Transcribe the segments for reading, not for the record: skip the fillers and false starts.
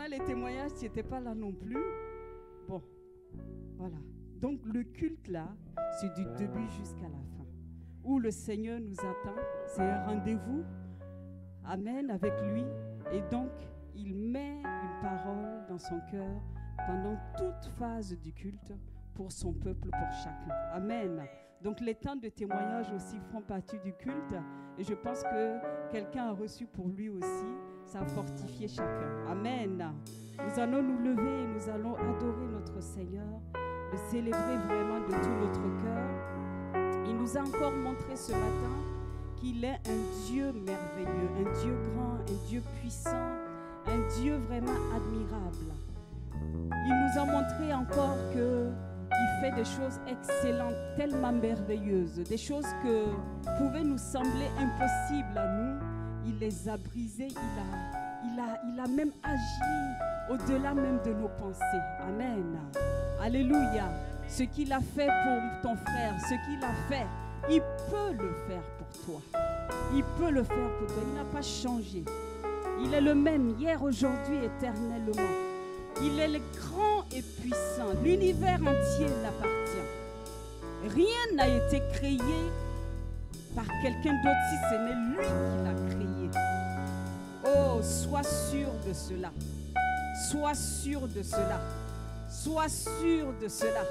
Les témoignages, tu n'étais pas là non plus. Bon, voilà. Donc le culte là, c'est du début jusqu'à la fin. Où le Seigneur nous attend, c'est un rendez-vous. Amen, avec lui. Et donc, il met une parole dans son cœur pendant toute phase du culte pour son peuple, pour chacun. Amen. Donc les temps de témoignage aussi font partie du culte. Et je pense que quelqu'un a reçu pour lui aussi. Ça a fortifié chacun. Amen. Nous allons nous lever et nous allons adorer notre Seigneur, le célébrer vraiment de tout notre cœur. Il nous a encore montré ce matin qu'il est un Dieu merveilleux, un Dieu grand, un Dieu puissant, un Dieu vraiment admirable. Il nous a montré encore qu'il fait des choses excellentes, tellement merveilleuses, des choses que pouvaient nous sembler impossibles à nous. Il les a brisées, il a même agi au-delà même de nos pensées. Amen. Alléluia. Ce qu'il a fait pour ton frère, ce qu'il a fait, il peut le faire pour toi. Il peut le faire pour toi. Il n'a pas changé. Il est le même hier, aujourd'hui, éternellement. Il est le grand et puissant. L'univers entier l'appartient. Rien n'a été créé par quelqu'un d'autre si ce n'est lui qui l'a créé. Oh, sois sûr de cela. Sois sûr de cela. Sois sûr de cela.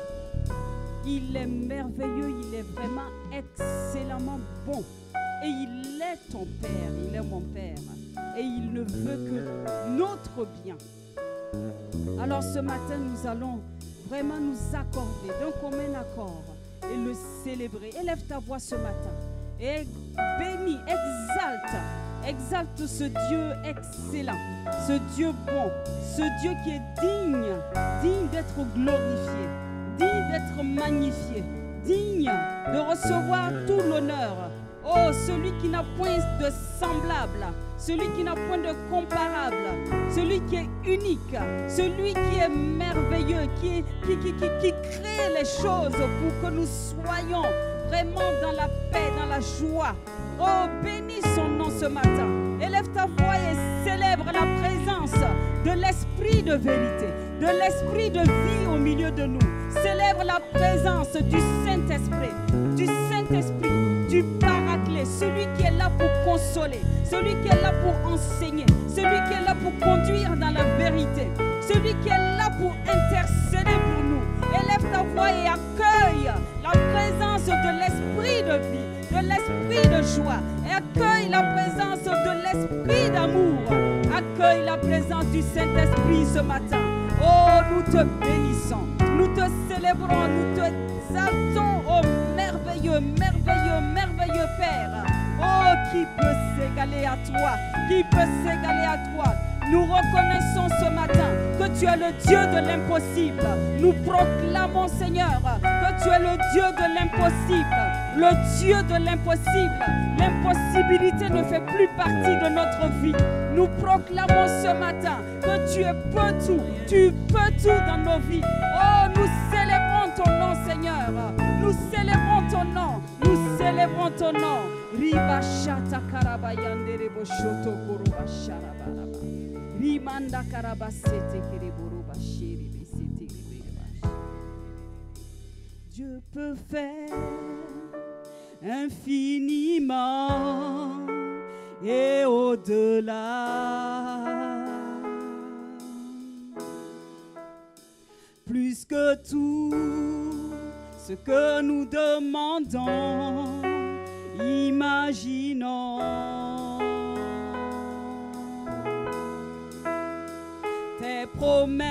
Il est merveilleux, il est vraiment excellemment bon. Et il est ton Père, il est mon Père. Et il ne veut que notre bien. Alors ce matin, nous allons vraiment nous accorder d'un commun accord et le célébrer. Élève ta voix ce matin et bénis, exalte ce Dieu excellent, ce Dieu bon, ce Dieu qui est digne d'être glorifié, digne d'être magnifié, digne de recevoir tout l'honneur. Oh, celui qui n'a point de semblable, celui qui n'a point de comparable, celui qui est unique, celui qui est merveilleux, qui crée les choses pour que nous soyons vraiment dans la paix, dans la joie. Oh, bénis son nom ce matin. Élève ta voix et célèbre la présence de l'esprit de vérité, de l'esprit de vie au milieu de nous. Célèbre la présence du Saint-Esprit, du Paraclet, celui qui est là pour consoler, celui qui est là pour enseigner, celui qui est là pour conduire dans la vérité, celui qui est là pour intercéder pour nous. Élève ta voix et accueille la présence de l'esprit de vie, de l'esprit de joie, et accueille la présence de l'esprit d'amour. Accueille la présence du Saint-Esprit ce matin. Oh, nous te bénissons, nous te célébrons, nous te exaltons, oh merveilleux, merveilleux, merveilleux Père. Oh, qui peut s'égaler à toi? Qui peut s'égaler à toi? Nous reconnaissons ce matin que tu es le Dieu de l'impossible. Nous proclamons, Seigneur, que tu es le Dieu de l'impossible. Le Dieu de l'impossible. L'impossibilité ne fait plus partie de notre vie. Nous proclamons ce matin que tu peux tout. Tu peux tout dans nos vies. Oh, nous célébrons ton nom, Seigneur. Nous célébrons ton nom. Nous célébrons ton nom. Riba shata karabayande rebo shoto koroba sharabaraba. Rimanda karabasete kereboro bashiri besete kereboro. Dieu peut faire infiniment et au-delà, plus que tout ce que nous demandons, imaginons. Tes promesses,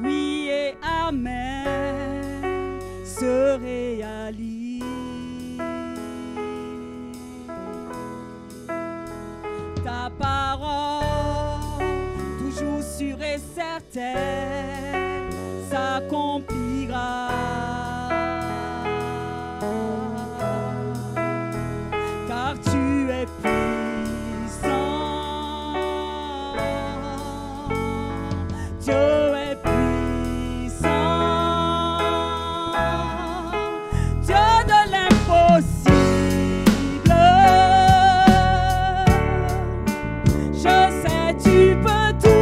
oui et amen, se réalisent. Ta parole, toujours sûre et certaine, s'accomplira. Car tu es puissant, Dieu est puissant, Dieu de l'impossible. Je sais tu peux tout.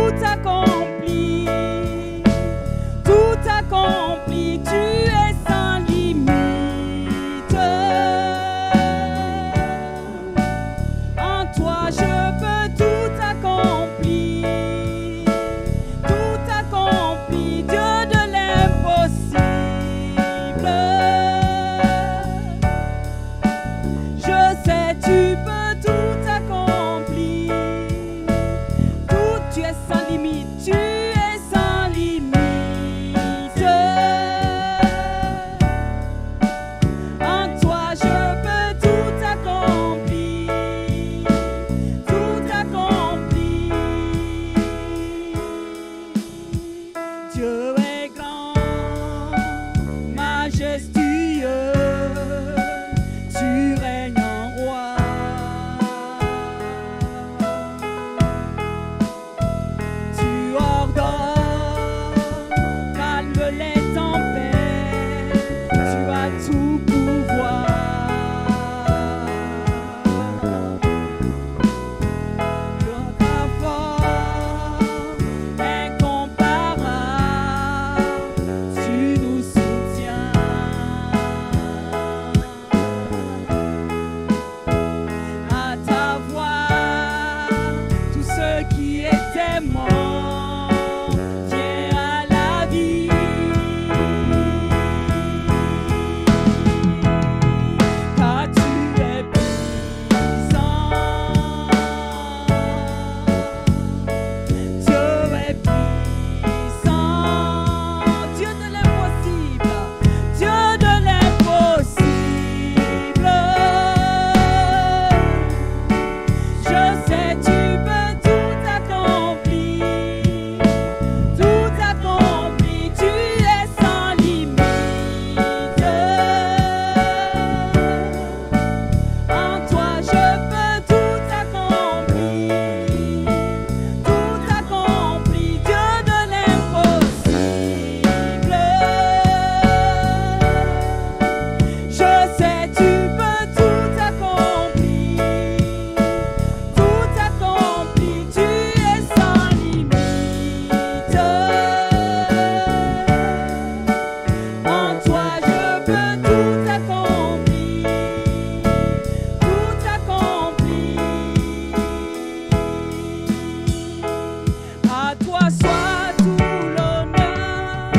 toi soit tout l'honneur,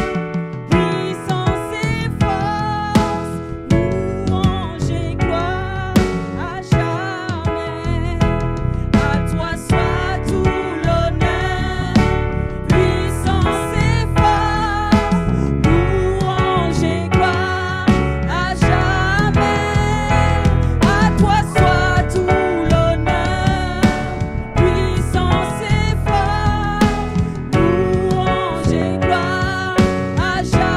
puissance et force, louange et gloire à jamais. À toi soit tout l'honneur, puissance et force, louange et gloire à jamais. À toi soit tout l'honneur, puissance et force, louange et gloire à jamais.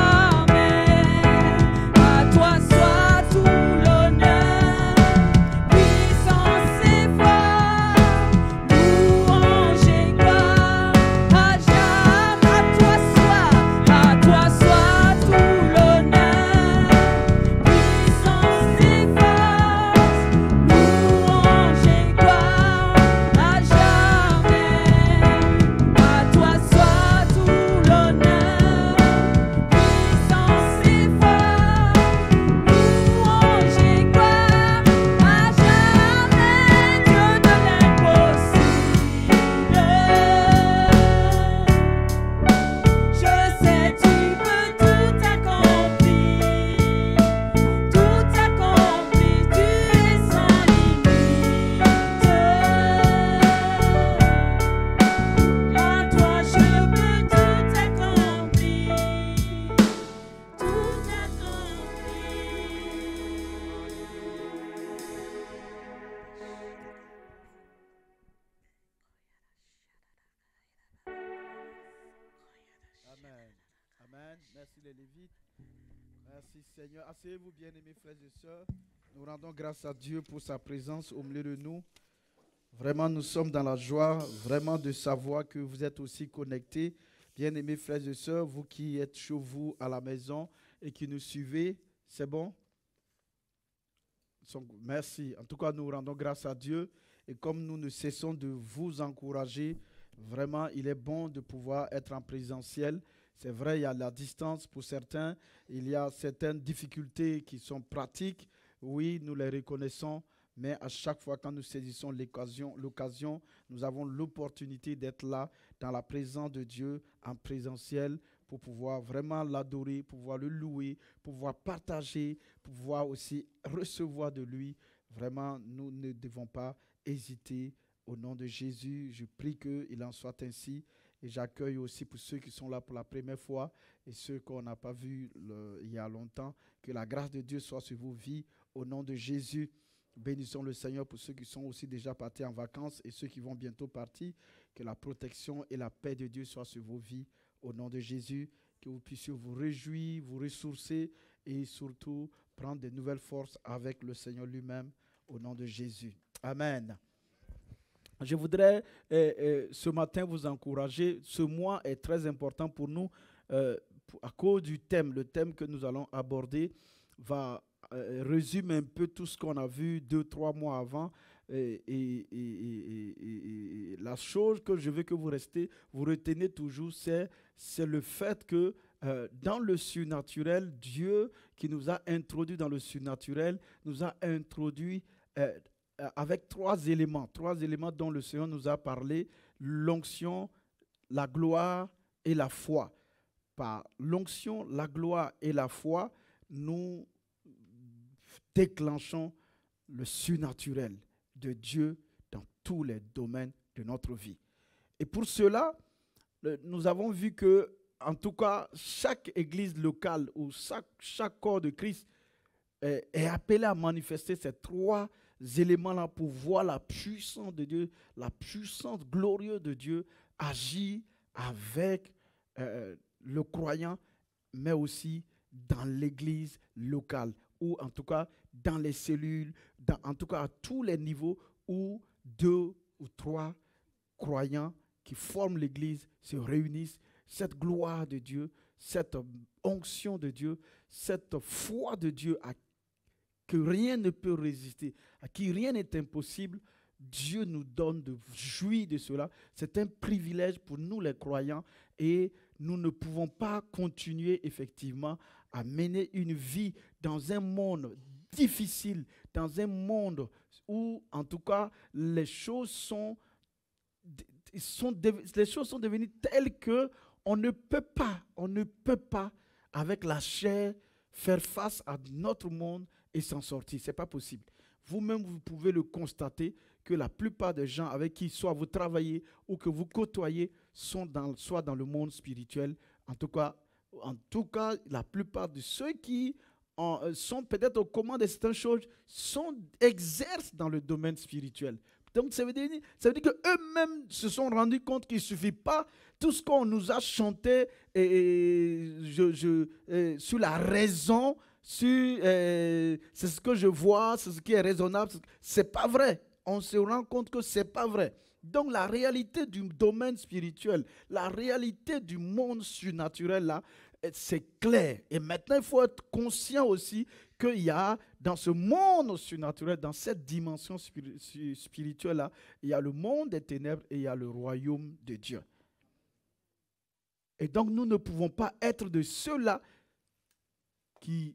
À toi soit tout l'honneur, puissance et force, louange et gloire à jamais. À toi soit tout l'honneur, puissance et force, louange et gloire à jamais. À toi soit tout l'honneur, puissance et force, louange et gloire à jamais. Dieu de l'impossible, je sais tu peux tout accomplir, tu es sans limite. À toi je peux tout accomplir, tout Amen. Amen. Merci les Lévites. Merci Seigneur. Asseyez-vous bien aimés frères et sœurs. Nous rendons grâce à Dieu pour sa présence au milieu de nous. Vraiment, nous sommes dans la joie, vraiment de savoir que vous êtes aussi connectés. Bien aimés frères et sœurs, vous qui êtes chez vous à la maison et qui nous suivez, c'est bon? Merci. En tout cas, nous rendons grâce à Dieu. Et comme nous ne cessons de vous encourager, vraiment, il est bon de pouvoir être en présentiel. C'est vrai, il y a la distance pour certains. Il y a certaines difficultés qui sont pratiques. Oui, nous les reconnaissons. Mais à chaque fois, quand nous saisissons l'occasion, nous avons l'opportunité d'être là, dans la présence de Dieu, en présentiel, pour pouvoir vraiment l'adorer, pouvoir le louer, pouvoir partager, pouvoir aussi recevoir de lui. Vraiment, nous ne devons pas hésiter. Au nom de Jésus, je prie qu'il en soit ainsi. Et j'accueille aussi pour ceux qui sont là pour la première fois et ceux qu'on n'a pas vus il y a longtemps, que la grâce de Dieu soit sur vos vies. Au nom de Jésus, bénissons le Seigneur pour ceux qui sont aussi déjà partis en vacances et ceux qui vont bientôt partir. Que la protection et la paix de Dieu soient sur vos vies. Au nom de Jésus, que vous puissiez vous réjouir, vous ressourcer et surtout prendre de nouvelles forces avec le Seigneur lui-même. Au nom de Jésus. Amen. Je voudrais ce matin vous encourager. Ce mois est très important pour nous à cause du thème. Le thème que nous allons aborder va résumer un peu tout ce qu'on a vu 2-3 mois avant. Et la chose que je veux que vous retenez toujours, c'est le fait que dans le surnaturel, Dieu qui nous a introduits dans le surnaturel, nous a introduits avec trois éléments dont le Seigneur nous a parlé: l'onction, la gloire et la foi. Par l'onction, la gloire et la foi, nous déclenchons le surnaturel de Dieu dans tous les domaines de notre vie. Et pour cela, nous avons vu que, en tout cas, chaque église locale ou chaque corps de Christ est appelé à manifester ces trois éléments-là pour voir la puissance de Dieu, la puissance glorieuse de Dieu agir avec le croyant, mais aussi dans l'église locale, ou en tout cas dans les cellules, en tout cas à tous les niveaux où 2 ou 3 croyants qui forment l'église se réunissent. Cette gloire de Dieu, cette onction de Dieu, cette foi de Dieu que rien ne peut résister, à qui rien n'est impossible, Dieu nous donne de jouir de cela. C'est un privilège pour nous les croyants et nous ne pouvons pas continuer effectivement à mener une vie dans un monde difficile, dans un monde où en tout cas les choses sont les choses sont devenues telles que on ne peut pas, avec la chair, faire face à notre monde et s'en sortir. Ce n'est pas possible. Vous-même, vous pouvez le constater que la plupart des gens avec qui soit vous travaillez ou que vous côtoyez sont soit dans le monde spirituel. En tout cas, la plupart de ceux qui sont peut-être aux commandes de certaines choses exercent dans le domaine spirituel. Donc, ça veut dire qu'eux-mêmes se sont rendus compte qu'il ne suffit pas tout ce qu'on nous a chanté sur la raison, c'est ce que je vois, c'est ce qui est raisonnable. Ce n'est pas vrai. On se rend compte que ce n'est pas vrai. Donc, la réalité du domaine spirituel, la réalité du monde surnaturel, là, c'est clair. Et maintenant, il faut être conscient aussi qu'il y a dans ce monde surnaturel, dans cette dimension spirituelle-là, il y a le monde des ténèbres et il y a le royaume de Dieu. Et donc, nous ne pouvons pas être de ceux-là qui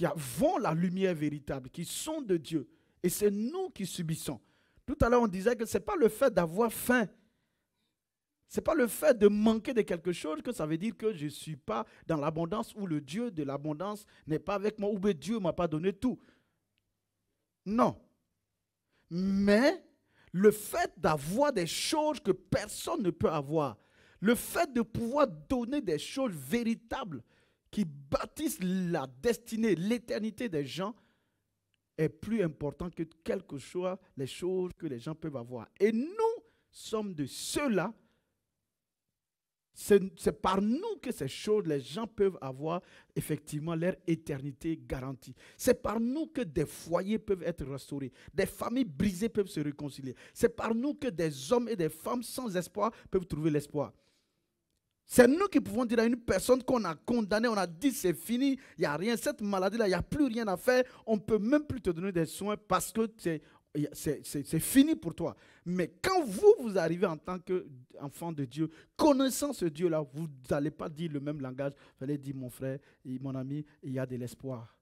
avons la lumière véritable, qui sont de Dieu. Et c'est nous qui subissons. Tout à l'heure, on disait que ce n'est pas le fait d'avoir faim. Ce n'est pas le fait de manquer de quelque chose que ça veut dire que je ne suis pas dans l'abondance ou le Dieu de l'abondance n'est pas avec moi ou bien Dieu ne m'a pas donné tout. Non. Mais le fait d'avoir des choses que personne ne peut avoir, le fait de pouvoir donner des choses véritables qui bâtissent la destinée, l'éternité des gens, est plus important que quelque chose, les choses que les gens peuvent avoir. Et nous sommes de ceux-là. C'est par nous que ces choses, les gens peuvent avoir effectivement leur éternité garantie. C'est par nous que des foyers peuvent être restaurés, des familles brisées peuvent se réconcilier. C'est par nous que des hommes et des femmes sans espoir peuvent trouver l'espoir. C'est nous qui pouvons dire à une personne qu'on a condamnée, on a dit c'est fini, il n'y a rien, cette maladie-là, il n'y a plus rien à faire, on ne peut même plus te donner des soins parce que c'est fini pour toi. Mais quand vous arrivez en tant qu'enfant de Dieu, connaissant ce Dieu-là, vous n'allez pas dire le même langage. Vous allez dire, mon frère, mon ami, il y a de l'espoir.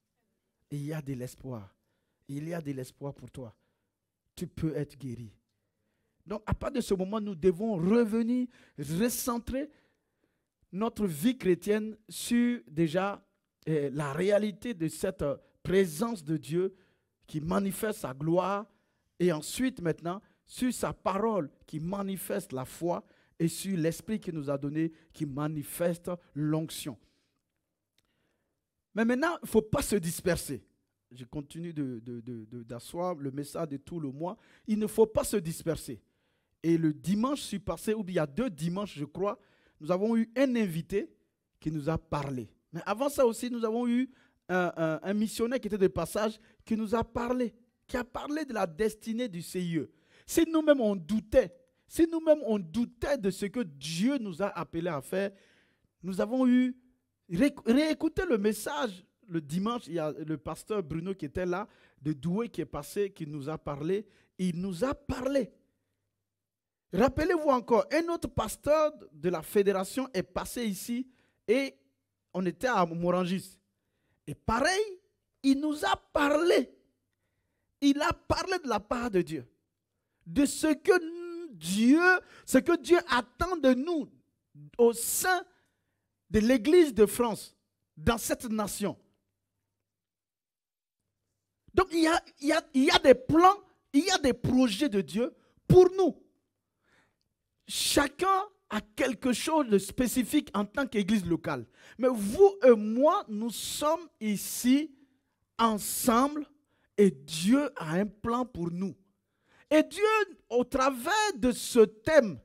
Il y a de l'espoir. Il y a de l'espoir pour toi. Tu peux être guéri. Donc, à partir de ce moment, nous devons revenir, recentrer notre vie chrétienne sur déjà la réalité de cette présence de Dieu qui manifeste sa gloire et ensuite maintenant sur sa parole qui manifeste la foi et sur l'Esprit qu'il nous a donné qui manifeste l'onction. Mais maintenant, il ne faut pas se disperser. Je continue d'asseoir le message de tout le mois. Il ne faut pas se disperser. Et le dimanche passé, ou bien il y a 2 dimanches, je crois, nous avons eu un invité qui nous a parlé. Mais avant ça aussi, nous avons eu un missionnaire qui était de passage qui nous a parlé, qui a parlé de la destinée du CIE. Si nous-mêmes on doutait de ce que Dieu nous a appelé à faire, nous avons eu, réécouté le message le dimanche, il y a le pasteur Bruno qui était là, de Douai qui est passé, qui nous a parlé, il nous a parlé. Rappelez-vous encore, un autre pasteur de la fédération est passé ici et on était à Morangis. Et pareil, il nous a parlé. Il a parlé de la part de Dieu. De ce que Dieu attend de nous au sein de l'Église de France, dans cette nation. Donc il y a des plans, il y a des projets de Dieu pour nous. Chacun a quelque chose de spécifique en tant qu'église locale. Mais vous et moi, nous sommes ici ensemble et Dieu a un plan pour nous. Et Dieu, au travers de ce thème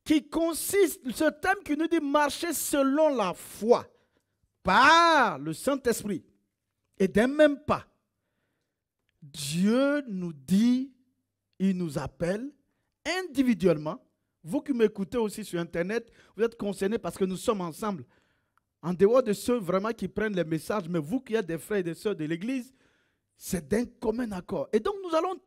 ce thème qui nous dit marcher selon la foi, par le Saint-Esprit, et d'un même pas, Dieu nous dit, il nous appelle individuellement. Vous qui m'écoutez aussi sur Internet, vous êtes concernés parce que nous sommes ensemble. En dehors de ceux vraiment qui prennent les messages, mais vous qui êtes des frères et des sœurs de l'Église, c'est d'un commun accord. Et donc nous allons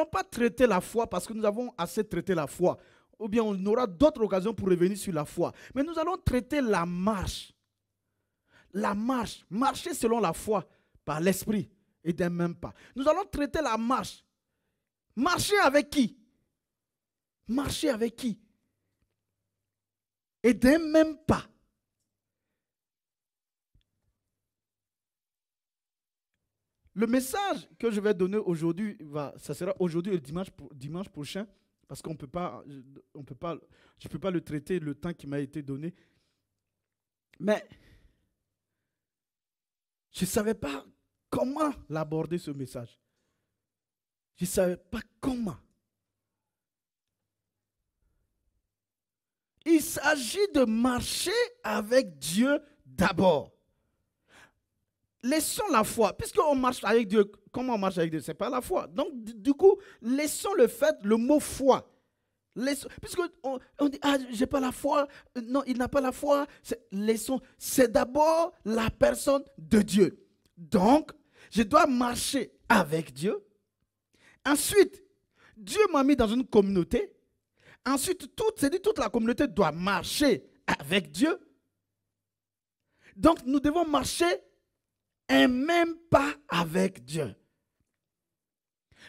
pas traiter la foi parce que nous avons assez traité la foi. Ou bien on aura d'autres occasions pour revenir sur la foi. Mais nous allons traiter la marche. La marche, marcher selon la foi par l'Esprit et d'un même pas. Nous allons traiter la marche. Marcher avec qui? Marcher avec qui? Et d'un même pas. Le message que je vais donner aujourd'hui, ça sera aujourd'hui et dimanche prochain, parce qu'on peut pas, je ne peux pas le traiter le temps qui m'a été donné. Mais je ne savais pas comment l'aborder ce message. Je ne savais pas comment. Il s'agit de marcher avec Dieu d'abord. Laissons la foi. Puisqu'on marche avec Dieu, comment on marche avec Dieu? Ce n'est pas la foi. Donc, du coup, laissons le mot foi. Puisqu'on dit, j'ai pas la foi. Non, il n'a pas la foi. C'est d'abord la personne de Dieu. Donc, je dois marcher avec Dieu. Ensuite, Dieu m'a mis dans une communauté. Ensuite, toute la communauté doit marcher avec Dieu. Donc, nous devons marcher un même pas avec Dieu.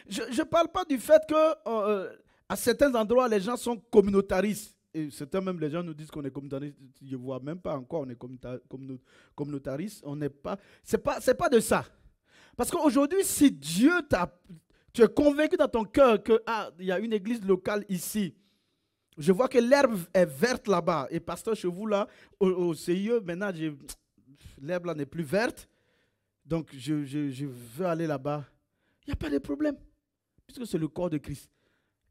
Je ne parle pas du fait que à certains endroits, les gens sont communautaristes. Et certains même, les gens nous disent qu'on est communautariste. Je ne vois même pas encore on est communautariste. On n'est pas. C'est pas de ça. Parce qu'aujourd'hui, si tu es convaincu dans ton cœur qu'il y a une église locale ici, je vois que l'herbe est verte là-bas. Et pasteur, chez vous là, au CIE, maintenant, l'herbe là n'est plus verte. Donc, je veux aller là-bas. Il n'y a pas de problème. Puisque c'est le corps de Christ.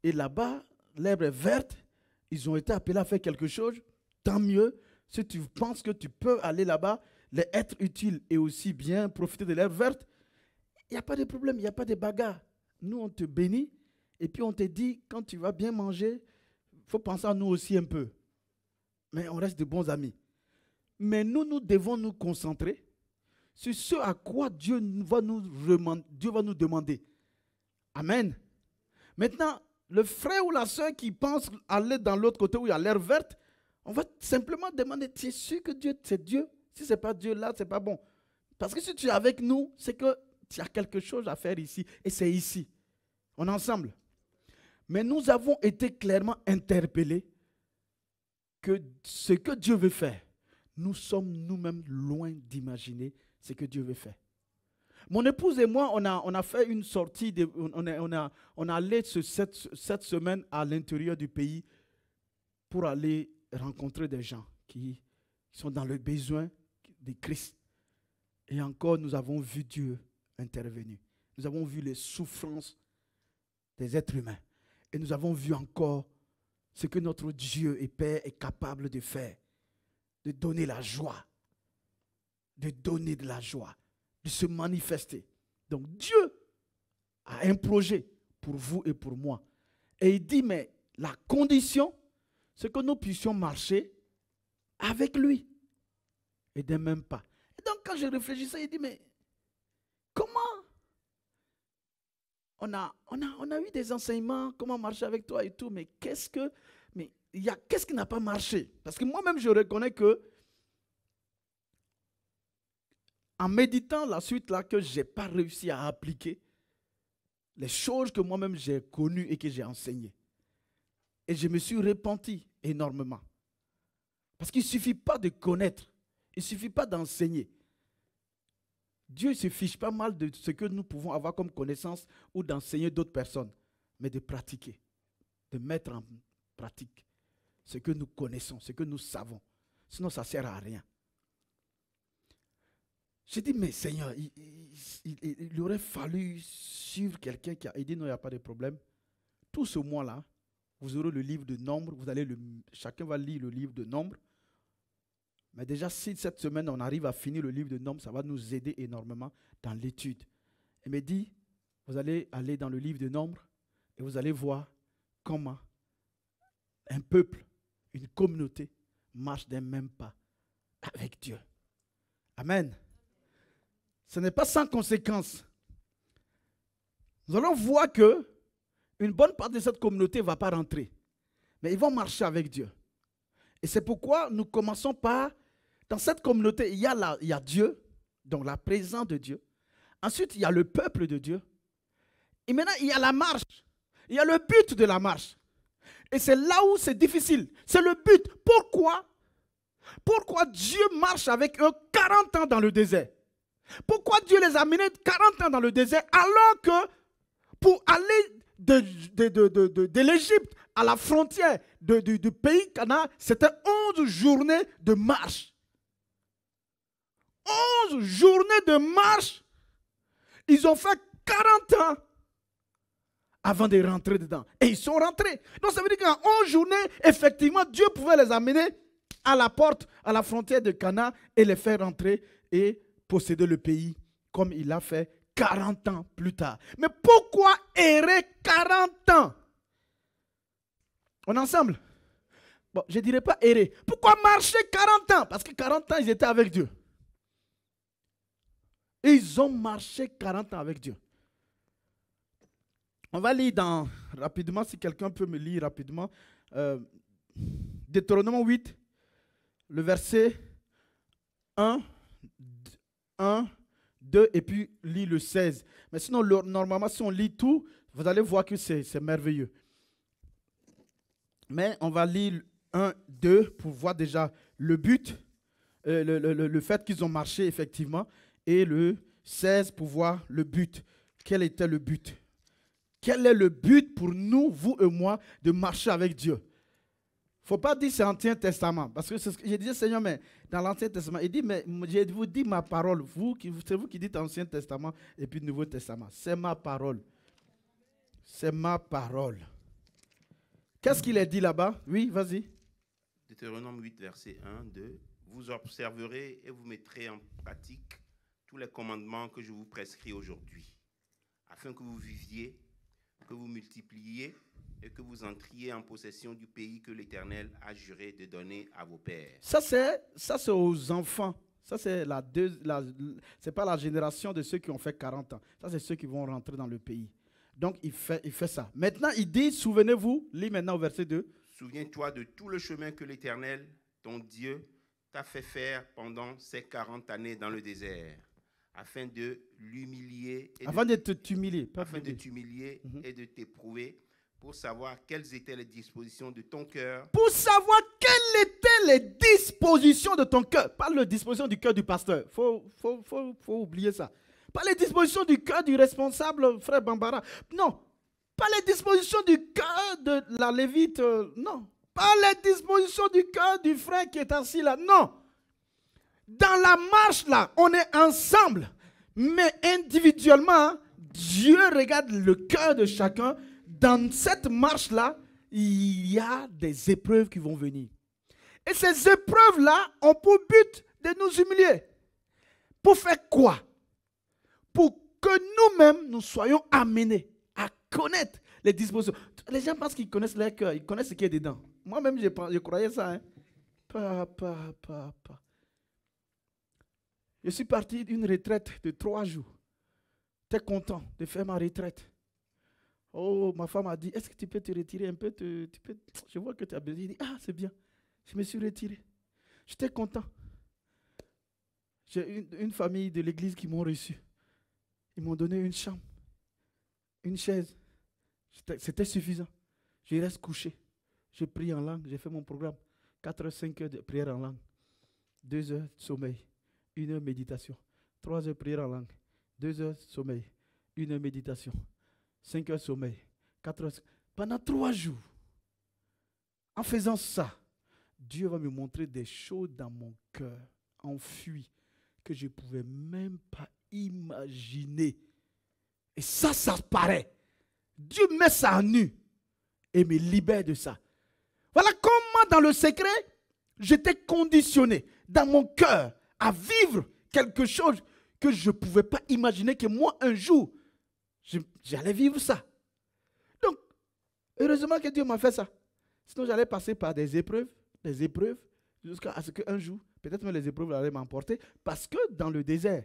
Et là-bas, l'herbe est verte. Ils ont été appelés à faire quelque chose. Tant mieux. Si tu penses que tu peux aller là-bas, être utile et aussi bien profiter de l'herbe verte, il n'y a pas de problème. Il n'y a pas de bagarre. Nous, on te bénit. Et puis, on te dit, quand tu vas bien manger, il faut penser à nous aussi un peu. Mais on reste de bons amis. Mais nous devons nous concentrer sur ce à quoi Dieu va nous demander. Amen. Maintenant, le frère ou la soeur qui pense aller dans l'autre côté où il y a l'herbe verte, on va simplement demander, tu es sûr que Dieu, c'est Dieu? Si ce n'est pas Dieu là, ce n'est pas bon. Parce que si tu es avec nous, c'est que tu as quelque chose à faire ici. Et c'est ici. On est ensemble. Mais nous avons été clairement interpellés que ce que Dieu veut faire, nous sommes nous-mêmes loin d'imaginer ce que Dieu veut faire. Mon épouse et moi, on a fait une sortie, on est allé cette semaine à l'intérieur du pays pour aller rencontrer des gens qui sont dans le besoin de Christ. Et encore, nous avons vu Dieu intervenir. Nous avons vu les souffrances des êtres humains. Et nous avons vu encore ce que notre Dieu et Père est capable de faire, de donner la joie, de donner de la joie, de se manifester. Donc Dieu a un projet pour vous et pour moi. Et il dit, mais la condition, c'est que nous puissions marcher avec lui. Et d'un même pas. Et donc quand je réfléchissais, il dit, mais comment on a eu des enseignements, comment marcher avec toi et tout, mais qu'est-ce qui n'a pas marché? Parce que moi-même, je reconnais que en méditant la suite là que je n'ai pas réussi à appliquer les choses que moi-même j'ai connues et que j'ai enseignées. Et je me suis repenti énormément. Parce qu'il ne suffit pas de connaître, il ne suffit pas d'enseigner. Dieu ne se fiche pas mal de ce que nous pouvons avoir comme connaissance ou d'enseigner d'autres personnes, mais de pratiquer, de mettre en pratique ce que nous connaissons, ce que nous savons. Sinon, ça ne sert à rien. J'ai dit, mais Seigneur, il aurait fallu suivre quelqu'un qui a dit, non, il n'y a pas de problème. Tout ce mois-là, vous aurez le livre de Nombres, chacun va lire le livre de Nombres. Mais déjà, si cette semaine, on arrive à finir le livre de Nombres, ça va nous aider énormément dans l'étude. Il me dit, vous allez aller dans le livre de Nombres et vous allez voir comment un peuple, une communauté marche d'un même pas avec Dieu. Amen. Ce n'est pas sans conséquence. Nous allons voir que une bonne partie de cette communauté ne va pas rentrer. Mais ils vont marcher avec Dieu. Et c'est pourquoi nous commençons par, dans cette communauté, il y a Dieu, donc la présence de Dieu. Ensuite, il y a le peuple de Dieu. Et maintenant, il y a la marche. Il y a le but de la marche. Et c'est là où c'est difficile. C'est le but. Pourquoi Dieu marche avec eux 40 ans dans le désert? Pourquoi Dieu les a menés 40 ans dans le désert alors que pour aller de l'Égypte à la frontière du pays Canaan, c'était 11 journées de marche. 11 journées de marche. Ils ont fait 40 ans avant de rentrer dedans. Et ils sont rentrés. Donc ça veut dire qu'en 11 journées, effectivement, Dieu pouvait les amener à la porte, à la frontière de Canaan et les faire rentrer et posséder le pays comme il l'a fait 40 ans plus tard. Mais pourquoi errer 40 ans? On est ensemble? Bon, je ne dirais pas errer. Pourquoi marcher 40 ans? Parce que 40 ans, ils étaient avec Dieu. Ils ont marché 40 ans avec Dieu. On va lire rapidement, si quelqu'un peut me lire rapidement, Deutéronome 8, le verset 1, 2, et puis lit le 16. Mais sinon, normalement, si on lit tout, vous allez voir que c'est merveilleux. Mais on va lire 1, 2 pour voir déjà le but, le fait qu'ils ont marché effectivement, et le 16 pour voir le but. Quel était le but? Quel est le but pour nous, vous et moi, de marcher avec Dieu? Il ne faut pas dire c'est l'Ancien Testament. Parce que je disais, Seigneur, mais dans l'Ancien Testament, il dit, mais je vous dis ma parole. C'est vous qui dites Ancien Testament et puis Nouveau Testament. C'est ma parole. C'est ma parole. Qu'est-ce qu'il a dit là-bas? Oui, vas-y. Deutéronome 8, verset 1, 2. Vous observerez et vous mettrez en pratique tous les commandements que je vous prescris aujourd'hui, afin que vous viviez, que vous multipliiez et que vous entriez en possession du pays que l'Éternel a juré de donner à vos pères. Ça c'est aux enfants. Ça, c'est c'est pas la génération de ceux qui ont fait 40 ans. Ça, c'est ceux qui vont rentrer dans le pays. Donc, il fait ça. Maintenant, il dit, souvenez-vous, lis maintenant au verset 2. Souviens-toi de tout le chemin que l'Éternel, ton Dieu, t'a fait faire pendant ces 40 années dans le désert, afin de l'humilier et de t'éprouver, pour savoir quelles étaient les dispositions de ton cœur. Pour savoir quelles étaient les dispositions de ton cœur. Pas les dispositions du cœur du pasteur. Faut oublier ça. Pas les dispositions du cœur du responsable, frère Bambara. Non. Pas les dispositions du cœur de la Lévite. Non. Pas les dispositions du cœur du frère qui est assis là. Non. Dans la marche là, on est ensemble. Mais individuellement, Dieu regarde le cœur de chacun. Dans cette marche-là, il y a des épreuves qui vont venir. Et ces épreuves-là ont pour but de nous humilier. Pour faire quoi? Pour que nous-mêmes, nous soyons amenés à connaître les dispositions. Les gens pensent qu'ils connaissent leur cœur, ils connaissent ce qui est dedans. Moi-même, je croyais ça. Hein. Pas. Je suis parti d'une retraite de 3 jours. J'étais content de faire ma retraite. Oh, ma femme a dit, est-ce que tu peux te retirer un peu? Je vois que tu as besoin. J'ai dit, ah, c'est bien. Je me suis retiré. J'étais content. J'ai une famille de l'église qui m'ont reçu. Ils m'ont donné une chambre, une chaise. C'était suffisant. Je reste couché. Je prie en langue. J'ai fait mon programme. 4 heures, 5 heures de prière en langue. 2 heures de sommeil. 1 heure méditation. 3 heures prière en langue. 2 heures sommeil. 1 heure méditation. 5 heures sommeil, 4 heures. Pendant 3 jours. En faisant ça, Dieu va me montrer des choses dans mon cœur, enfuies, que je ne pouvais même pas imaginer. Et ça paraît. Dieu met ça à nu et me libère de ça. Voilà comment dans le secret, j'étais conditionné dans mon cœur à vivre quelque chose que je ne pouvais pas imaginer que moi, un jour, j'allais vivre ça. Donc, heureusement que Dieu m'a fait ça. Sinon, j'allais passer par des épreuves, jusqu'à ce qu'un jour, peut-être même les épreuves allaient m'emporter, parce que dans le désert,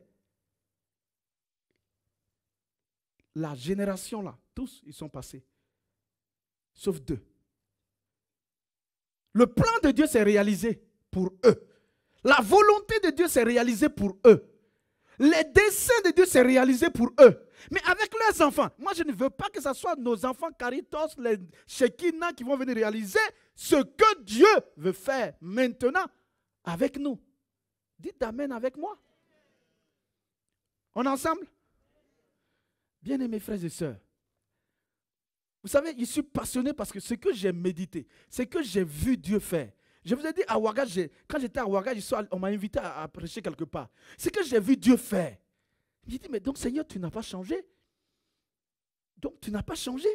la génération là, tous, ils sont passés. Sauf 2. Le plan de Dieu s'est réalisé pour eux. La volonté de Dieu s'est réalisée pour eux. Les desseins de Dieu s'est réalisé pour eux. Mais avec leurs enfants, moi je ne veux pas que ce soit nos enfants Caritos, les Shekinah qui vont venir réaliser ce que Dieu veut faire maintenant avec nous. Dites Amen avec moi. On est ensemble? Bien-aimés frères et sœurs, vous savez, je suis passionné parce que ce que j'ai médité, ce que j'ai vu Dieu faire. Je vous ai dit à Ouaga, quand j'étais à Ouaga, on m'a invité à prêcher quelque part. Ce que j'ai vu Dieu faire. J'ai dit, mais donc Seigneur, tu n'as pas changé. Donc tu n'as pas changé.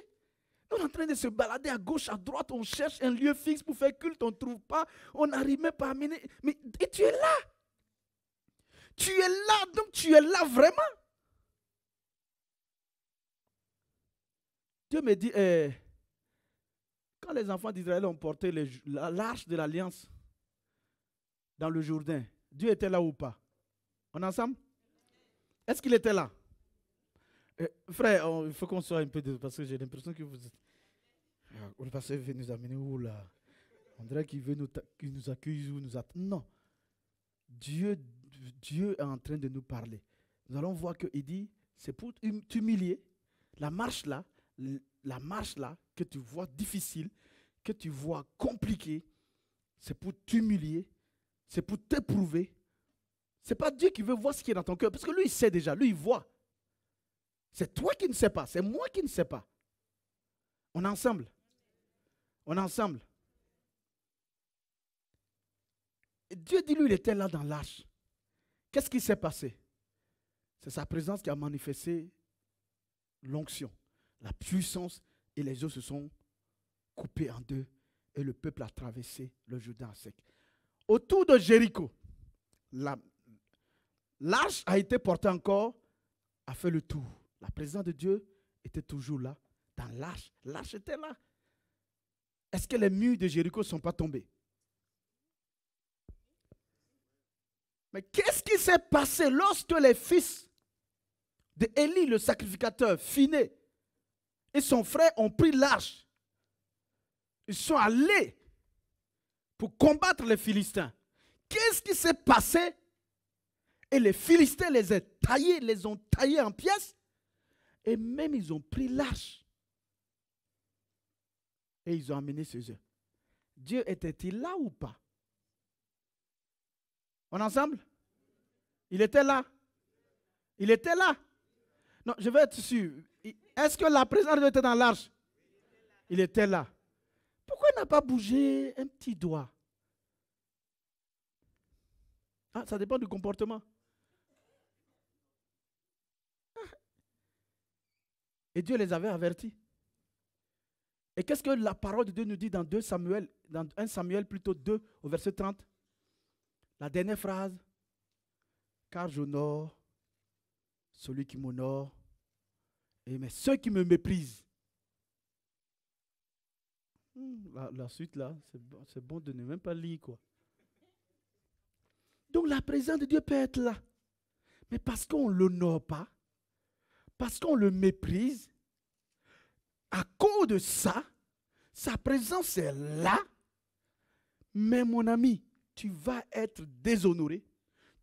On est en train de se balader à gauche, à droite, on cherche un lieu fixe pour faire culte, on ne trouve pas, on n'arrive même pas à amener. Mais et tu es là. Tu es là, donc tu es là vraiment. Dieu me dit, quand les enfants d'Israël ont porté l'arche de l'alliance dans le Jourdain, Dieu était là ou pas? On est ensemble? Est-ce qu'il était là? Frère, il faut qu'on soit un peu parce que j'ai l'impression que vous êtes. Le pasteur veut nous amener où là? On dirait qu'il veut nous accuser ou nous attendre. Non. Dieu est en train de nous parler. Nous allons voir qu'il dit, c'est pour t'humilier. La marche là que tu vois difficile, que tu vois compliquée, c'est pour t'humilier, c'est pour t'éprouver. Ce n'est pas Dieu qui veut voir ce qui est dans ton cœur, parce que lui, il sait déjà, lui, il voit. C'est toi qui ne sais pas, c'est moi qui ne sais pas. On est ensemble. On est ensemble. Et Dieu dit, lui, il était là dans l'arche. Qu'est-ce qui s'est passé? C'est sa présence qui a manifesté l'onction, la puissance, et les eaux se sont coupées en deux, et le peuple a traversé le Jourdain à sec. Autour de Jéricho, l'arche a été portée encore, a fait le tour. La présence de Dieu était toujours là, dans l'arche. L'arche était là. Est-ce que les murs de Jéricho ne sont pas tombés? Mais qu'est-ce qui s'est passé lorsque les fils d'Élie, le sacrificateur, Phiné, et son frère ont pris l'arche? Ils sont allés pour combattre les Philistins. Qu'est-ce qui s'est passé? Et les Philistins les ont taillés en pièces. Et même ils ont pris l'arche. Et ils ont amené ces œufs. Dieu était-il là ou pas? On est ensemble? Il était là. Il était là. Non, je veux être sûr. Est-ce que la présence de Dieu était dans l'arche? Il était là. Pourquoi il n'a pas bougé un petit doigt? Ah, ça dépend du comportement. Et Dieu les avait avertis. Et qu'est-ce que la parole de Dieu nous dit dans 1 Samuel plutôt 2 au verset 30? La dernière phrase. Car j'honore celui qui m'honore, mais ceux qui me méprisent. La suite là, c'est bon de ne même pas lire quoi. Donc la présence de Dieu peut être là. Mais parce qu'on ne l'honore pas, parce qu'on le méprise, à cause de ça, sa présence est là. Mais mon ami, tu vas être déshonoré,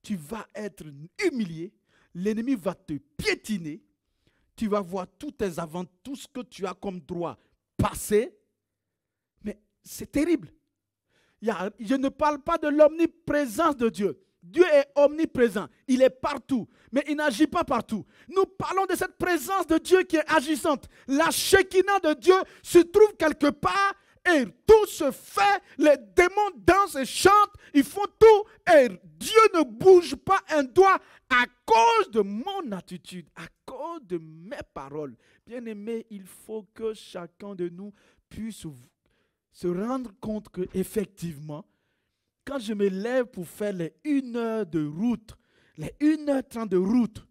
tu vas être humilié, l'ennemi va te piétiner, tu vas voir tous tes avantages, tout ce que tu as comme droit passer. Mais c'est terrible. Je ne parle pas de l'omniprésence de Dieu. Dieu est omniprésent, il est partout, mais il n'agit pas partout. Nous parlons de cette présence de Dieu qui est agissante. La Shekinah de Dieu se trouve quelque part et tout se fait. Les démons dansent et chantent, ils font tout et Dieu ne bouge pas un doigt à cause de mon attitude, à cause de mes paroles. Bien-aimés, il faut que chacun de nous puisse se rendre compte qu'effectivement, quand je me lève pour faire les 1 heure de route, les 1h30 de route,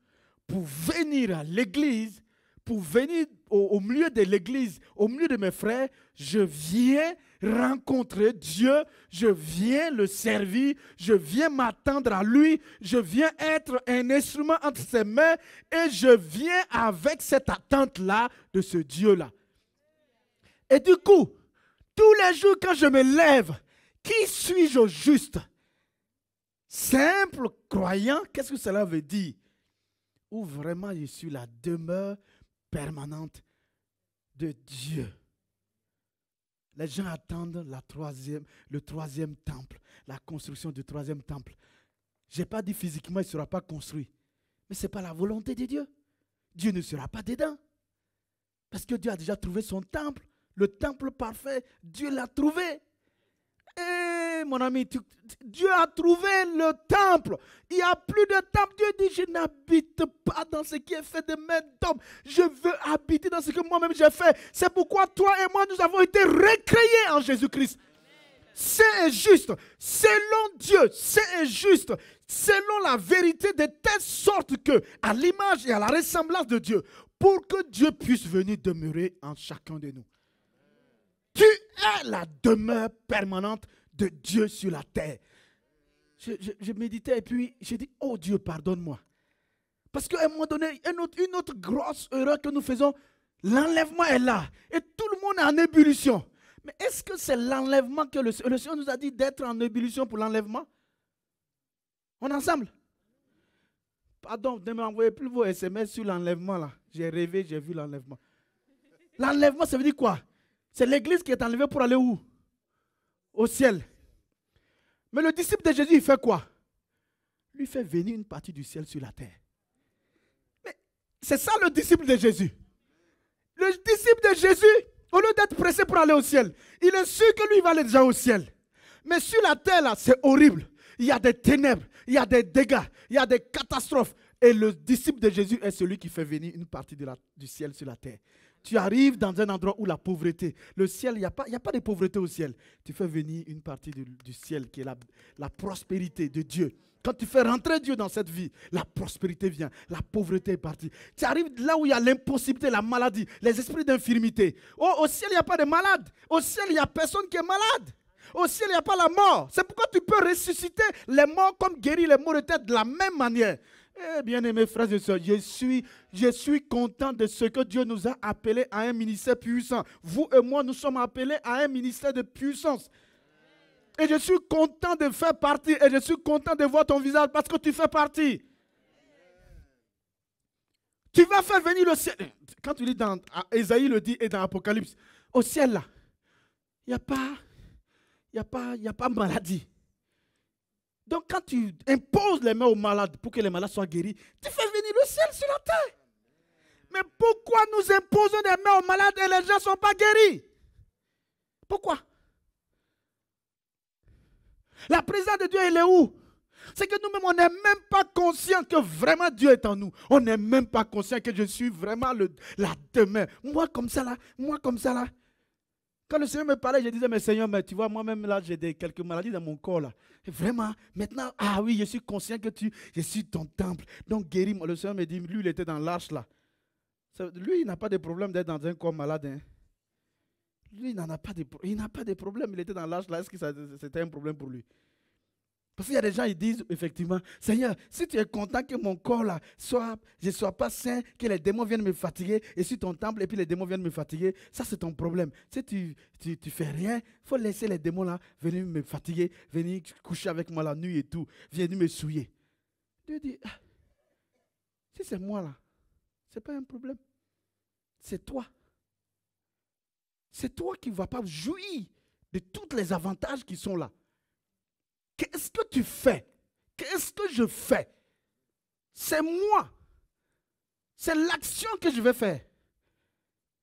pour venir à l'église, pour venir au milieu de l'église, au milieu de mes frères, je viens rencontrer Dieu, je viens le servir, je viens m'attendre à lui, je viens être un instrument entre ses mains et je viens avec cette attente-là de ce Dieu-là. Et du coup, tous les jours quand je me lève, qui suis-je au juste? Simple croyant, qu'est-ce que cela veut dire? où vraiment je suis la demeure permanente de Dieu. Les gens attendent le troisième temple, la construction du troisième temple. Je n'ai pas dit physiquement, il ne sera pas construit. Mais ce n'est pas la volonté de Dieu. Dieu ne sera pas dedans. Parce que Dieu a déjà trouvé son temple. Le temple parfait, Dieu l'a trouvé. Eh mon ami, Dieu a trouvé le temple. Il n'y a plus de temple. Dieu dit, je n'habite pas dans ce qui est fait de mains d'hommes. Je veux habiter dans ce que moi-même j'ai fait. C'est pourquoi toi et moi, nous avons été recréés en Jésus-Christ. C'est juste. Selon Dieu, c'est juste. Selon la vérité, de telle sorte que, à l'image et à la ressemblance de Dieu, pour que Dieu puisse venir demeurer en chacun de nous. Tu es la demeure permanente de Dieu sur la terre. Je méditais et puis j'ai dit, oh Dieu, pardonne-moi. Parce qu'à un moment donné, une autre grosse erreur que nous faisons, l'enlèvement est là. Et tout le monde est en ébullition. Mais est-ce que c'est l'enlèvement que le Seigneur nous a dit d'être en ébullition pour l'enlèvement? On est ensemble? Pardon, ne m'envoyez plus vos SMS sur l'enlèvement là. J'ai rêvé, j'ai vu l'enlèvement. L'enlèvement, ça veut dire quoi? C'est l'église qui est enlevée pour aller où? Au ciel. Mais le disciple de Jésus, il fait quoi? Lui fait venir une partie du ciel sur la terre. Mais c'est ça le disciple de Jésus. Le disciple de Jésus, au lieu d'être pressé pour aller au ciel, il est sûr que lui, il va aller déjà au ciel. Mais sur la terre, là, c'est horrible. Il y a des ténèbres, il y a des dégâts, il y a des catastrophes. Et le disciple de Jésus est celui qui fait venir une partie du ciel sur la terre. Tu arrives dans un endroit où la pauvreté, le ciel, il n'y a pas de pauvreté au ciel. Tu fais venir une partie du ciel qui est la prospérité de Dieu. Quand tu fais rentrer Dieu dans cette vie, la prospérité vient, la pauvreté est partie. Tu arrives là où il y a l'impossibilité, la maladie, les esprits d'infirmité. Oh, au ciel, il n'y a pas de malade. Au ciel, il n'y a personne qui est malade. Au ciel, il n'y a pas la mort. C'est pourquoi tu peux ressusciter les morts comme guérir les maux de tête de la même manière. Eh bien aimés frères et sœurs, je suis content de ce que Dieu nous a appelés à un ministère puissant. Vous et moi, nous sommes appelés à un ministère de puissance. Et je suis content de faire partie. Et je suis content de voir ton visage parce que tu fais partie. Tu vas faire venir le ciel. Quand tu lis dans Ésaïe le dit et dans Apocalypse, au ciel là, il n'y a pas maladie. Donc quand tu imposes les mains aux malades pour que les malades soient guéris, tu fais venir le ciel sur la terre. Mais pourquoi nous imposons des mains aux malades et les gens ne sont pas guéris? Pourquoi? La présence de Dieu, elle est où? C'est que nous-mêmes, on n'est même pas conscient que vraiment Dieu est en nous. On n'est même pas conscient que je suis vraiment la demeure. Moi comme ça là. Quand le Seigneur me parlait, je disais, mais Seigneur, mais tu vois, moi-même là, j'ai quelques maladies dans mon corps là. Et vraiment, maintenant, ah oui, je suis conscient que je suis ton temple. Donc guéris-moi. Le Seigneur me dit, lui, il était dans l'arche là. Lui, il n'a pas de problème d'être dans un corps malade. Hein. Lui, il n'a pas de problème. Il était dans l'arche là. Est-ce que c'était un problème pour lui? Parce qu'il y a des gens qui disent effectivement, Seigneur, si tu es content que mon corps là je ne sois pas sain, que les démons viennent me fatiguer, et sur ton temple, et puis les démons viennent me fatiguer, ça c'est ton problème. Si tu fais rien, il faut laisser les démons là venir me fatiguer, venir coucher avec moi la nuit et tout, venir me souiller. Dieu dit, si c'est moi là, ce n'est pas un problème. C'est toi. C'est toi qui ne vas pas jouir de tous les avantages qui sont là. Qu'est-ce que tu fais? Qu'est-ce que je fais? C'est moi. C'est l'action que je vais faire.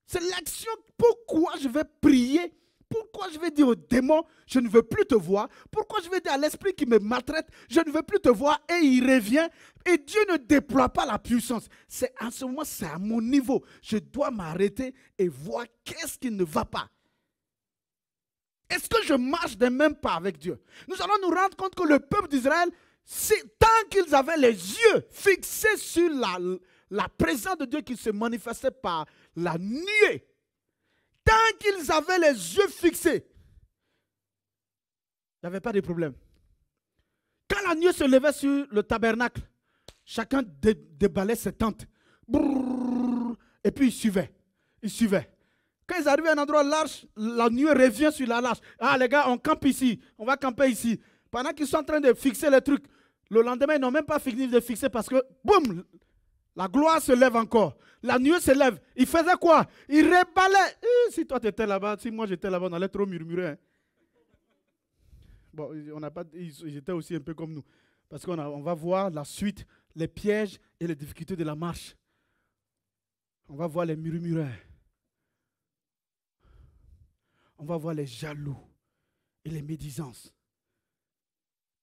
C'est l'action. Pourquoi je vais prier? Pourquoi je vais dire au démon, je ne veux plus te voir? Pourquoi je vais dire à l'esprit qui me maltraite, je ne veux plus te voir? Et il revient. Et Dieu ne déploie pas la puissance. C'est en ce moment, c'est à mon niveau. Je dois m'arrêter et voir qu'est-ce qui ne va pas. Est-ce que je marche des mêmes pas avec Dieu? Nous allons nous rendre compte que le peuple d'Israël, tant qu'ils avaient les yeux fixés sur la présence de Dieu qui se manifestait par la nuée, tant qu'ils avaient les yeux fixés, il n'y avait pas de problème. Quand la nuée se levait sur le tabernacle, chacun déballait ses tentes. Et puis il suivait. Il suivait. Quand ils arrivaient à un endroit large, la nuée revient sur la large. Ah les gars, on campe ici, on va camper ici. Pendant qu'ils sont en train de fixer les trucs, le lendemain, ils n'ont même pas fini de fixer parce que, boum, La gloire se lève encore. La nuée se lève. Il faisait quoi? Il reballait. Si toi tu étais là-bas, si moi j'étais là-bas, on allait trop murmurer. Hein. Bon, on n'a pas, ils étaient aussi un peu comme nous. Parce qu'on va voir la suite, les pièges et les difficultés de la marche. On va voir les murmureurs. On va voir les jaloux et les médisances.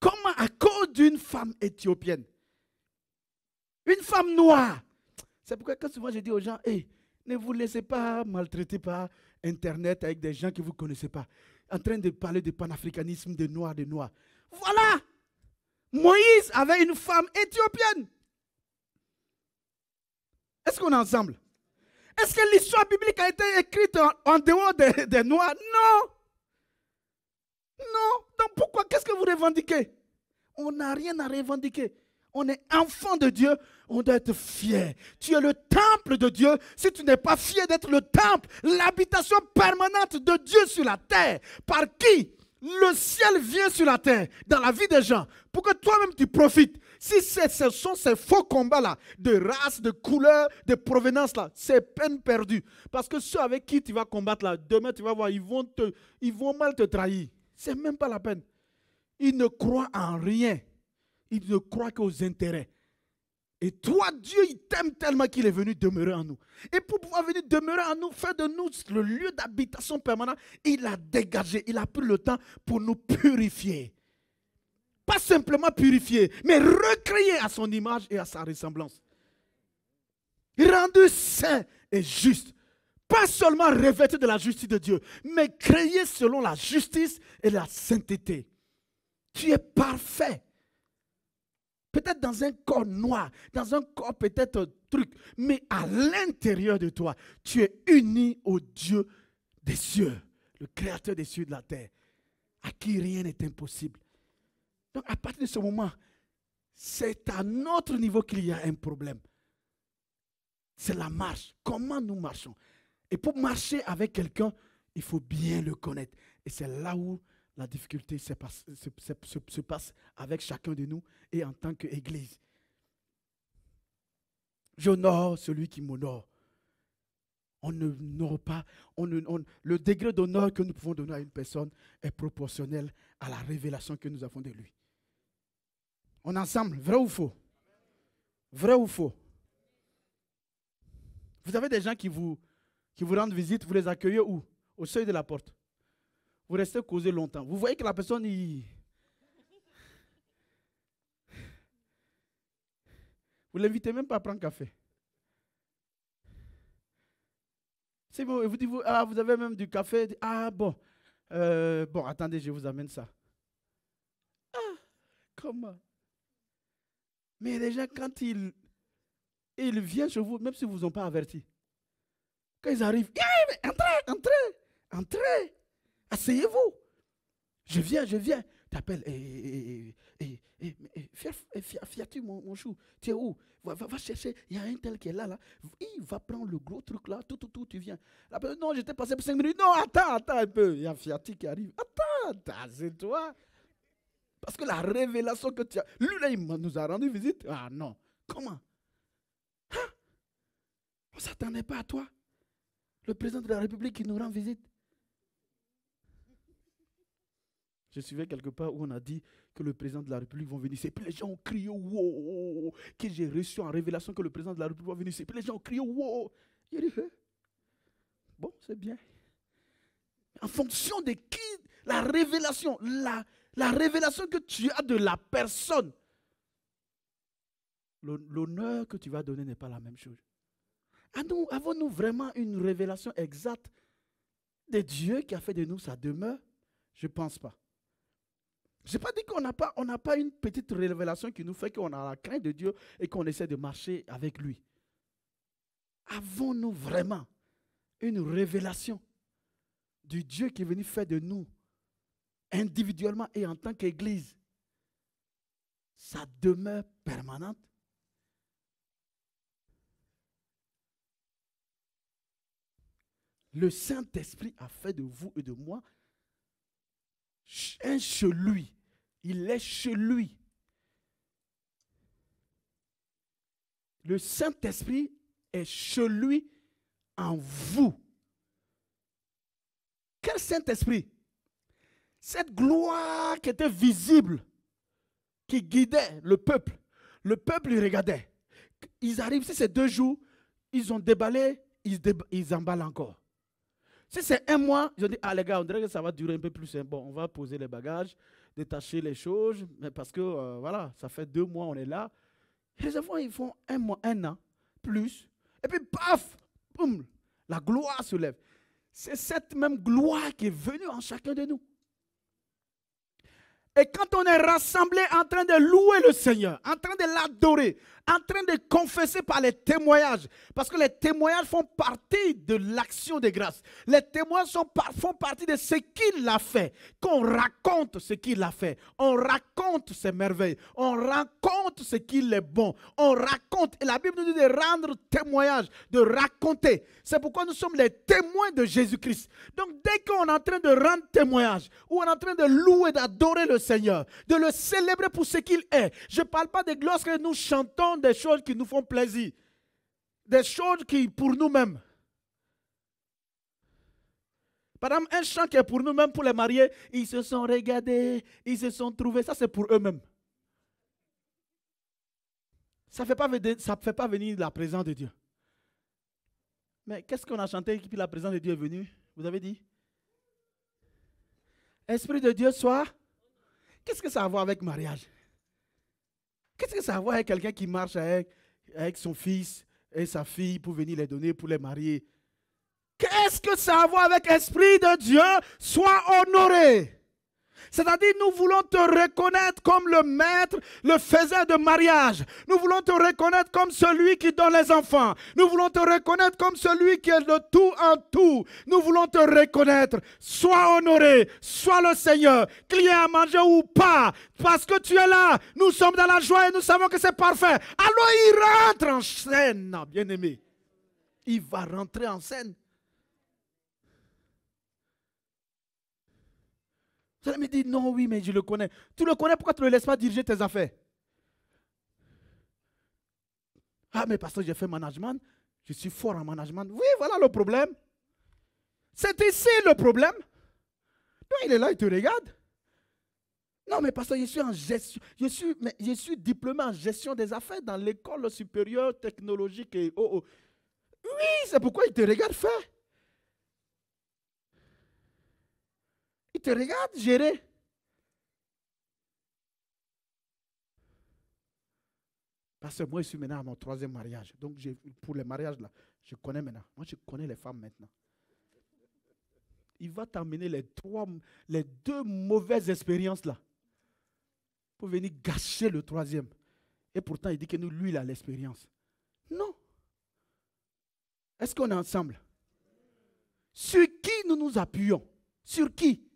Comment à cause d'une femme éthiopienne, une femme noire. C'est pourquoi quand souvent je dis aux gens, hey, ne vous laissez pas maltraiter par Internet avec des gens que vous ne connaissez pas. En train de parler de panafricanisme, de noirs, de noirs. Voilà. Moïse avait une femme éthiopienne. Est-ce qu'on est ensemble? Est-ce que l'histoire biblique a été écrite en dehors des noirs? Non. Non. Donc pourquoi? Qu'est-ce que vous revendiquez? On n'a rien à revendiquer. On est enfant de Dieu, on doit être fier. Tu es le temple de Dieu. Si tu n'es pas fier d'être le temple, l'habitation permanente de Dieu sur la terre, par qui le ciel vient sur la terre, dans la vie des gens, pour que toi-même tu profites. Si ce sont ces faux combats-là, de race, de couleur, de provenance, là, c'est peine perdue. Parce que ceux avec qui tu vas combattre, là, demain tu vas voir, ils vont mal te trahir. C'est même pas la peine. Ils ne croient en rien. Ils ne croient qu'aux intérêts. Et toi, Dieu, il t'aime tellement qu'il est venu demeurer en nous. Et pour pouvoir venir demeurer en nous, faire de nous le lieu d'habitation permanent, il a dégagé, il a pris le temps pour nous purifier. Pas simplement purifier, mais recréer à son image et à sa ressemblance. Rendu saint et juste. Pas seulement revêtu de la justice de Dieu, mais créé selon la justice et la sainteté. Tu es parfait. Peut-être dans un corps noir, dans un corps peut-être truc, mais à l'intérieur de toi, tu es uni au Dieu des cieux, le créateur des cieux et de la terre, à qui rien n'est impossible. Donc à partir de ce moment, c'est à notre niveau qu'il y a un problème. C'est la marche. Comment nous marchons? Et pour marcher avec quelqu'un, il faut bien le connaître. Et c'est là où la difficulté se passe avec chacun de nous et en tant qu'Église. J'honore celui qui m'honore. On n'honore pas. Le degré d'honneur que nous pouvons donner à une personne est proportionnel à la révélation que nous avons de lui. On est ensemble, vrai ou faux? Vrai ou faux? Vous avez des gens qui vous rendent visite, vous les accueillez où? Au seuil de la porte. Vous restez causer longtemps. Vous voyez que la personne, vous ne l'invitez même pas à prendre café. C'est bon, vous dites, vous avez même du café. Ah bon, bon, attendez, je vous amène ça. Ah, comment? Mais les gens, quand ils viennent chez vous, même si vous ne vous ont pas averti, quand ils arrivent, entrez. Asseyez-vous. Je viens. T'appelles. Fiatu, mon chou. Tu es où? Va chercher. Il y a un tel qui est là. Il va prendre le gros truc là. Tout, tu viens. Non, j'étais passé pour 5 minutes. Non, attends un peu. Il y a Fiatu qui arrive. Attends, c'est toi. Parce que la révélation que tu as. Lui, là, il nous a rendu visite. Ah non. Comment? Hein? On ne s'attendait pas à toi. Le président de la République qui nous rend visite. Je suivais quelque part où on a dit que le président de la République va venir ici. Et puis les gens ont crié wow, que j'ai reçu en révélation que le président de la République va venir ici. Et puis les gens ont crié wow. Il a dit, bon, c'est bien. En fonction de qui, la révélation, la révélation que tu as de la personne, l'honneur que tu vas donner n'est pas la même chose. Avons-nous vraiment une révélation exacte de Dieu qui a fait de nous sa demeure? Je ne pense pas. Je n'ai pas dit qu'on n'a pas une petite révélation qui nous fait qu'on a la crainte de Dieu et qu'on essaie de marcher avec lui. Avons-nous vraiment une révélation du Dieu qui est venu faire de nous, individuellement et en tant qu'Église, sa demeure permanente? Le Saint-Esprit a fait de vous et de moi un chez lui. Il est chez lui. Le Saint-Esprit est chez lui en vous. Quel Saint-Esprit? Cette gloire qui était visible, qui guidait le peuple. Le peuple, il regardait. Ils arrivent, si c'est 2 jours, ils ont déballé, ils emballent encore. Si c'est 1 mois, ils ont dit, ah les gars, on dirait que ça va durer un peu plus. Bon, on va poser les bagages, détacher les choses, mais parce que, voilà, ça fait 2 mois, on est là. Et les enfants, ils font 1 mois, 1 an, plus. Et puis, paf, boum, la gloire se lève. C'est cette même gloire qui est venue en chacun de nous. Et quand on est rassemblés en train de louer le Seigneur, en train de l'adorer, en train de confesser par les témoignages, parce que les témoignages font partie de l'action de grâce. Les témoignages font partie de ce qu'il a fait. Qu'on raconte ce qu'il a fait. On raconte ses merveilles. On raconte ce qu'il est bon. On raconte. Et la Bible nous dit de rendre témoignage, de raconter. C'est pourquoi nous sommes les témoins de Jésus-Christ. Donc dès qu'on est en train de rendre témoignage, ou on est en train de louer, d'adorer le Seigneur, de le célébrer pour ce qu'il est. Je ne parle pas de lorsque nous chantons des choses qui nous font plaisir. Des choses qui pour nous-mêmes. Par exemple, un chant qui est pour nous-mêmes, pour les mariés, ils se sont regardés, ils se sont trouvés. Ça, c'est pour eux-mêmes. Ça ne fait pas venir la présence de Dieu. Mais qu'est-ce qu'on a chanté et puis la présence de Dieu est venue? Vous avez dit? Esprit de Dieu soit. Qu'est-ce que ça a à voir avec mariage? Qu'est-ce que ça a à voir avec quelqu'un qui marche avec son fils et sa fille pour venir les donner, pour les marier? Qu'est-ce que ça a à voir avec l'Esprit de Dieu soit honoré? C'est-à-dire, nous voulons te reconnaître comme le maître, le faiseur de mariage. Nous voulons te reconnaître comme celui qui donne les enfants. Nous voulons te reconnaître comme celui qui est le tout en tout. Nous voulons te reconnaître. Sois honoré, sois le Seigneur, qu'il y ait à manger ou pas. Parce que tu es là, nous sommes dans la joie et nous savons que c'est parfait. Alors il rentre en scène, bien-aimé. Il va rentrer en scène. Vous allez me dire, non, oui, mais je le connais. Tu le connais, pourquoi tu ne le laisses pas diriger tes affaires? Ah, mais parce que j'ai fait management, je suis fort en management. Oui, voilà le problème. C'est ici le problème. Donc, il est là, il te regarde. Non, mais parce que je suis en gestion. Je suis diplômé en gestion des affaires dans l'école supérieure technologique. Oui, c'est pourquoi il te regarde faire. Il te regarde gérer. Parce que moi, je suis maintenant à mon 3e mariage. Donc, pour les mariages, là, je connais maintenant. Moi, je connais les femmes maintenant. Il va t'amener les 2 mauvaises expériences, là, pour venir gâcher le 3e. Et pourtant, il dit que lui, il a l'expérience. Non. Est-ce qu'on est ensemble? Sur qui nous nous appuyons? Sur qui?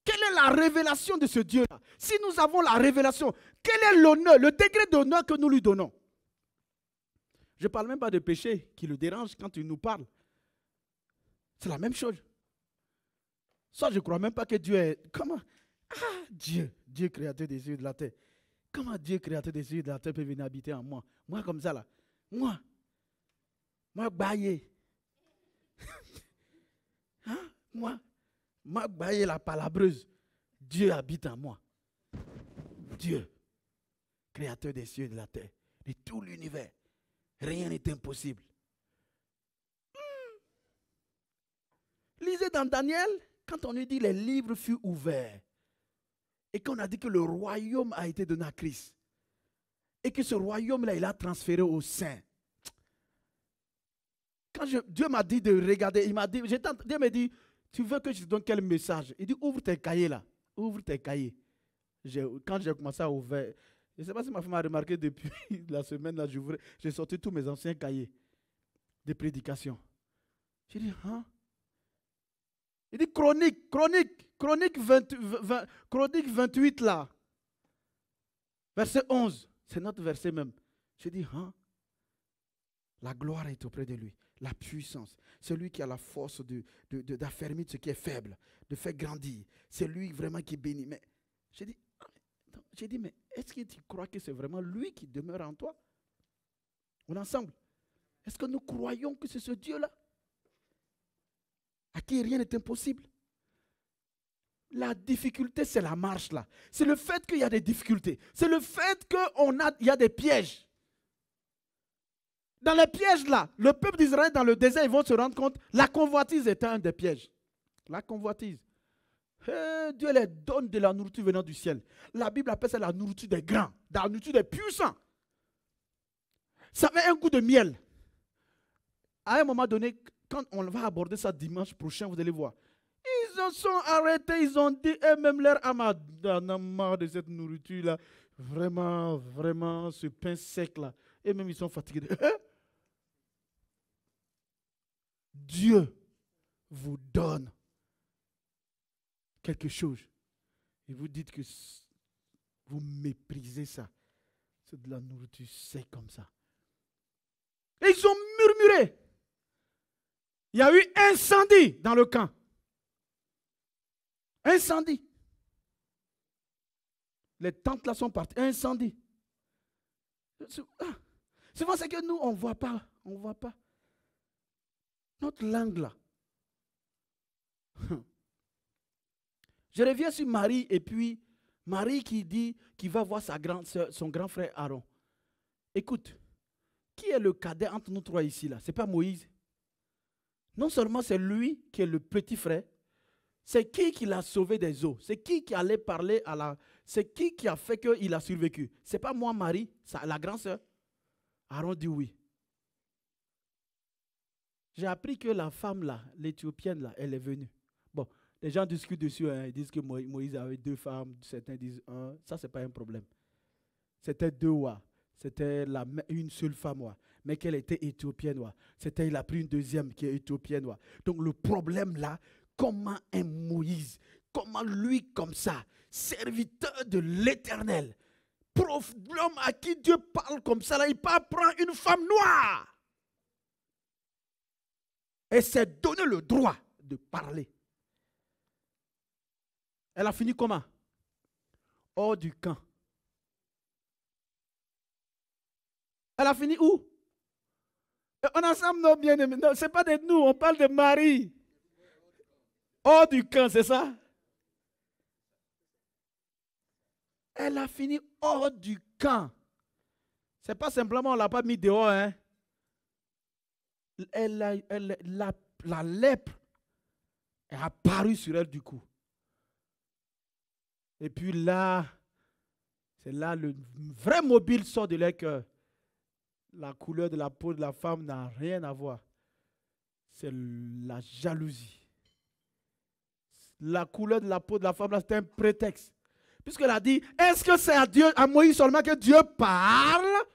Quelle est la révélation de ce Dieu-là? Si nous avons la révélation, quel est l'honneur, le degré d'honneur que nous lui donnons? Je ne parle même pas de péché qui le dérange quand il nous parle. C'est la même chose. Ça, je ne crois même pas que Dieu est... Comment? Ah, Dieu créateur des cieux et de la terre. Comment Dieu créateur des cieux et de la terre peut venir habiter en moi? Moi comme ça là. Moi baillé. Hein? Moi baillé la palabreuse. Dieu habite en moi. Dieu, créateur des cieux et de la terre, de tout l'univers. Rien n'est impossible. Lisez dans Daniel, quand on lui dit les livres furent ouverts, et qu'on a dit que le royaume a été donné à Christ, et que ce royaume-là, il a transféré aux saints. Quand Dieu m'a dit de regarder, Dieu m'a dit, tu veux que je te donne quel message? Il dit, ouvre tes cahiers là, ouvre tes cahiers. Quand j'ai commencé à ouvrir, je ne sais pas si ma femme a remarqué depuis la semaine, là, j'ai sorti tous mes anciens cahiers de prédication. J'ai dit, hein? Il dit chronique 28 là, verset 11, c'est notre verset même. J'ai dit, hein? La gloire est auprès de lui, la puissance. C'est lui qui a la force d'affermir ce qui est faible, de faire grandir. C'est lui vraiment qui bénit. Mais j'ai dit, mais est-ce que tu crois que c'est vraiment lui qui demeure en toi? On est ensemble. Est-ce que nous croyons que c'est ce Dieu-là à qui rien n'est impossible? La difficulté, c'est la marche là. C'est le fait qu'il y a des difficultés. C'est le fait qu'il y a des pièges. Dans les pièges là, le peuple d'Israël dans le désert, ils vont se rendre compte, la convoitise est un des pièges. La convoitise. Dieu leur donne de la nourriture venant du ciel. La Bible appelle ça la nourriture des grands, la nourriture des puissants. Ça fait un goût de miel. À un moment donné, quand on va aborder ça dimanche prochain, vous allez voir. Ils en sont arrêtés, ils ont dit, et même leur âme en a marre de cette nourriture-là. Vraiment, vraiment, ce pain sec-là. Et même ils sont fatigués. Dieu vous donne quelque chose. Et vous dites que vous méprisez ça. C'est de la nourriture sec comme ça. Et ils ont murmuré. Il y a eu incendie dans le camp. Incendie. Les tentes là sont parties. Incendie. C'est vrai que nous, on ne voit pas. On ne voit pas. Notre langue là. Je reviens sur Marie et puis Marie qui dit qu'il va voir son grand frère Aaron. Écoute, qui est le cadet entre nous trois ici là? Ce n'est pas Moïse. Non seulement c'est lui qui est le petit frère, c'est qui l'a sauvé des eaux? C'est qui allait parler à la... C'est qui a fait qu'il a survécu? Ce n'est pas moi, Marie, la grande sœur. Aaron dit oui. J'ai appris que la femme là, l'Éthiopienne là, elle est venue. Bon, les gens discutent dessus, hein, ils disent que Moïse avait 2 femmes, certains disent 1. Ça, ce n'est pas un problème. C'était 2 ouah. C'était une seule femme ouah. Mais qu'elle était éthiopienne ouah. Il a pris une deuxième qui est éthiopienne ouah. Donc le problème là, comment un Moïse, comment lui comme ça, serviteur de l'Éternel, l'homme à qui Dieu parle comme ça, là, il peut prendre une femme noire. Et s'est donné le droit de parler. Elle a fini comment? Hors du camp. Elle a fini où? On est ensemble, nos bien-aimés. Non, ce n'est pas de nous, on parle de Marie. Hors du camp, c'est ça? Elle a fini hors du camp. Ce n'est pas simplement, on ne l'a pas mis dehors. Hein? La lèpre est apparue sur elle du coup. Et puis là, c'est là le vrai mobile sort de leur cœur. La couleur de la peau de la femme n'a rien à voir. C'est la jalousie. La couleur de la peau de la femme, c'est un prétexte. Puisqu'elle a dit, est-ce que c'est à Moïse seulement que Dieu parle?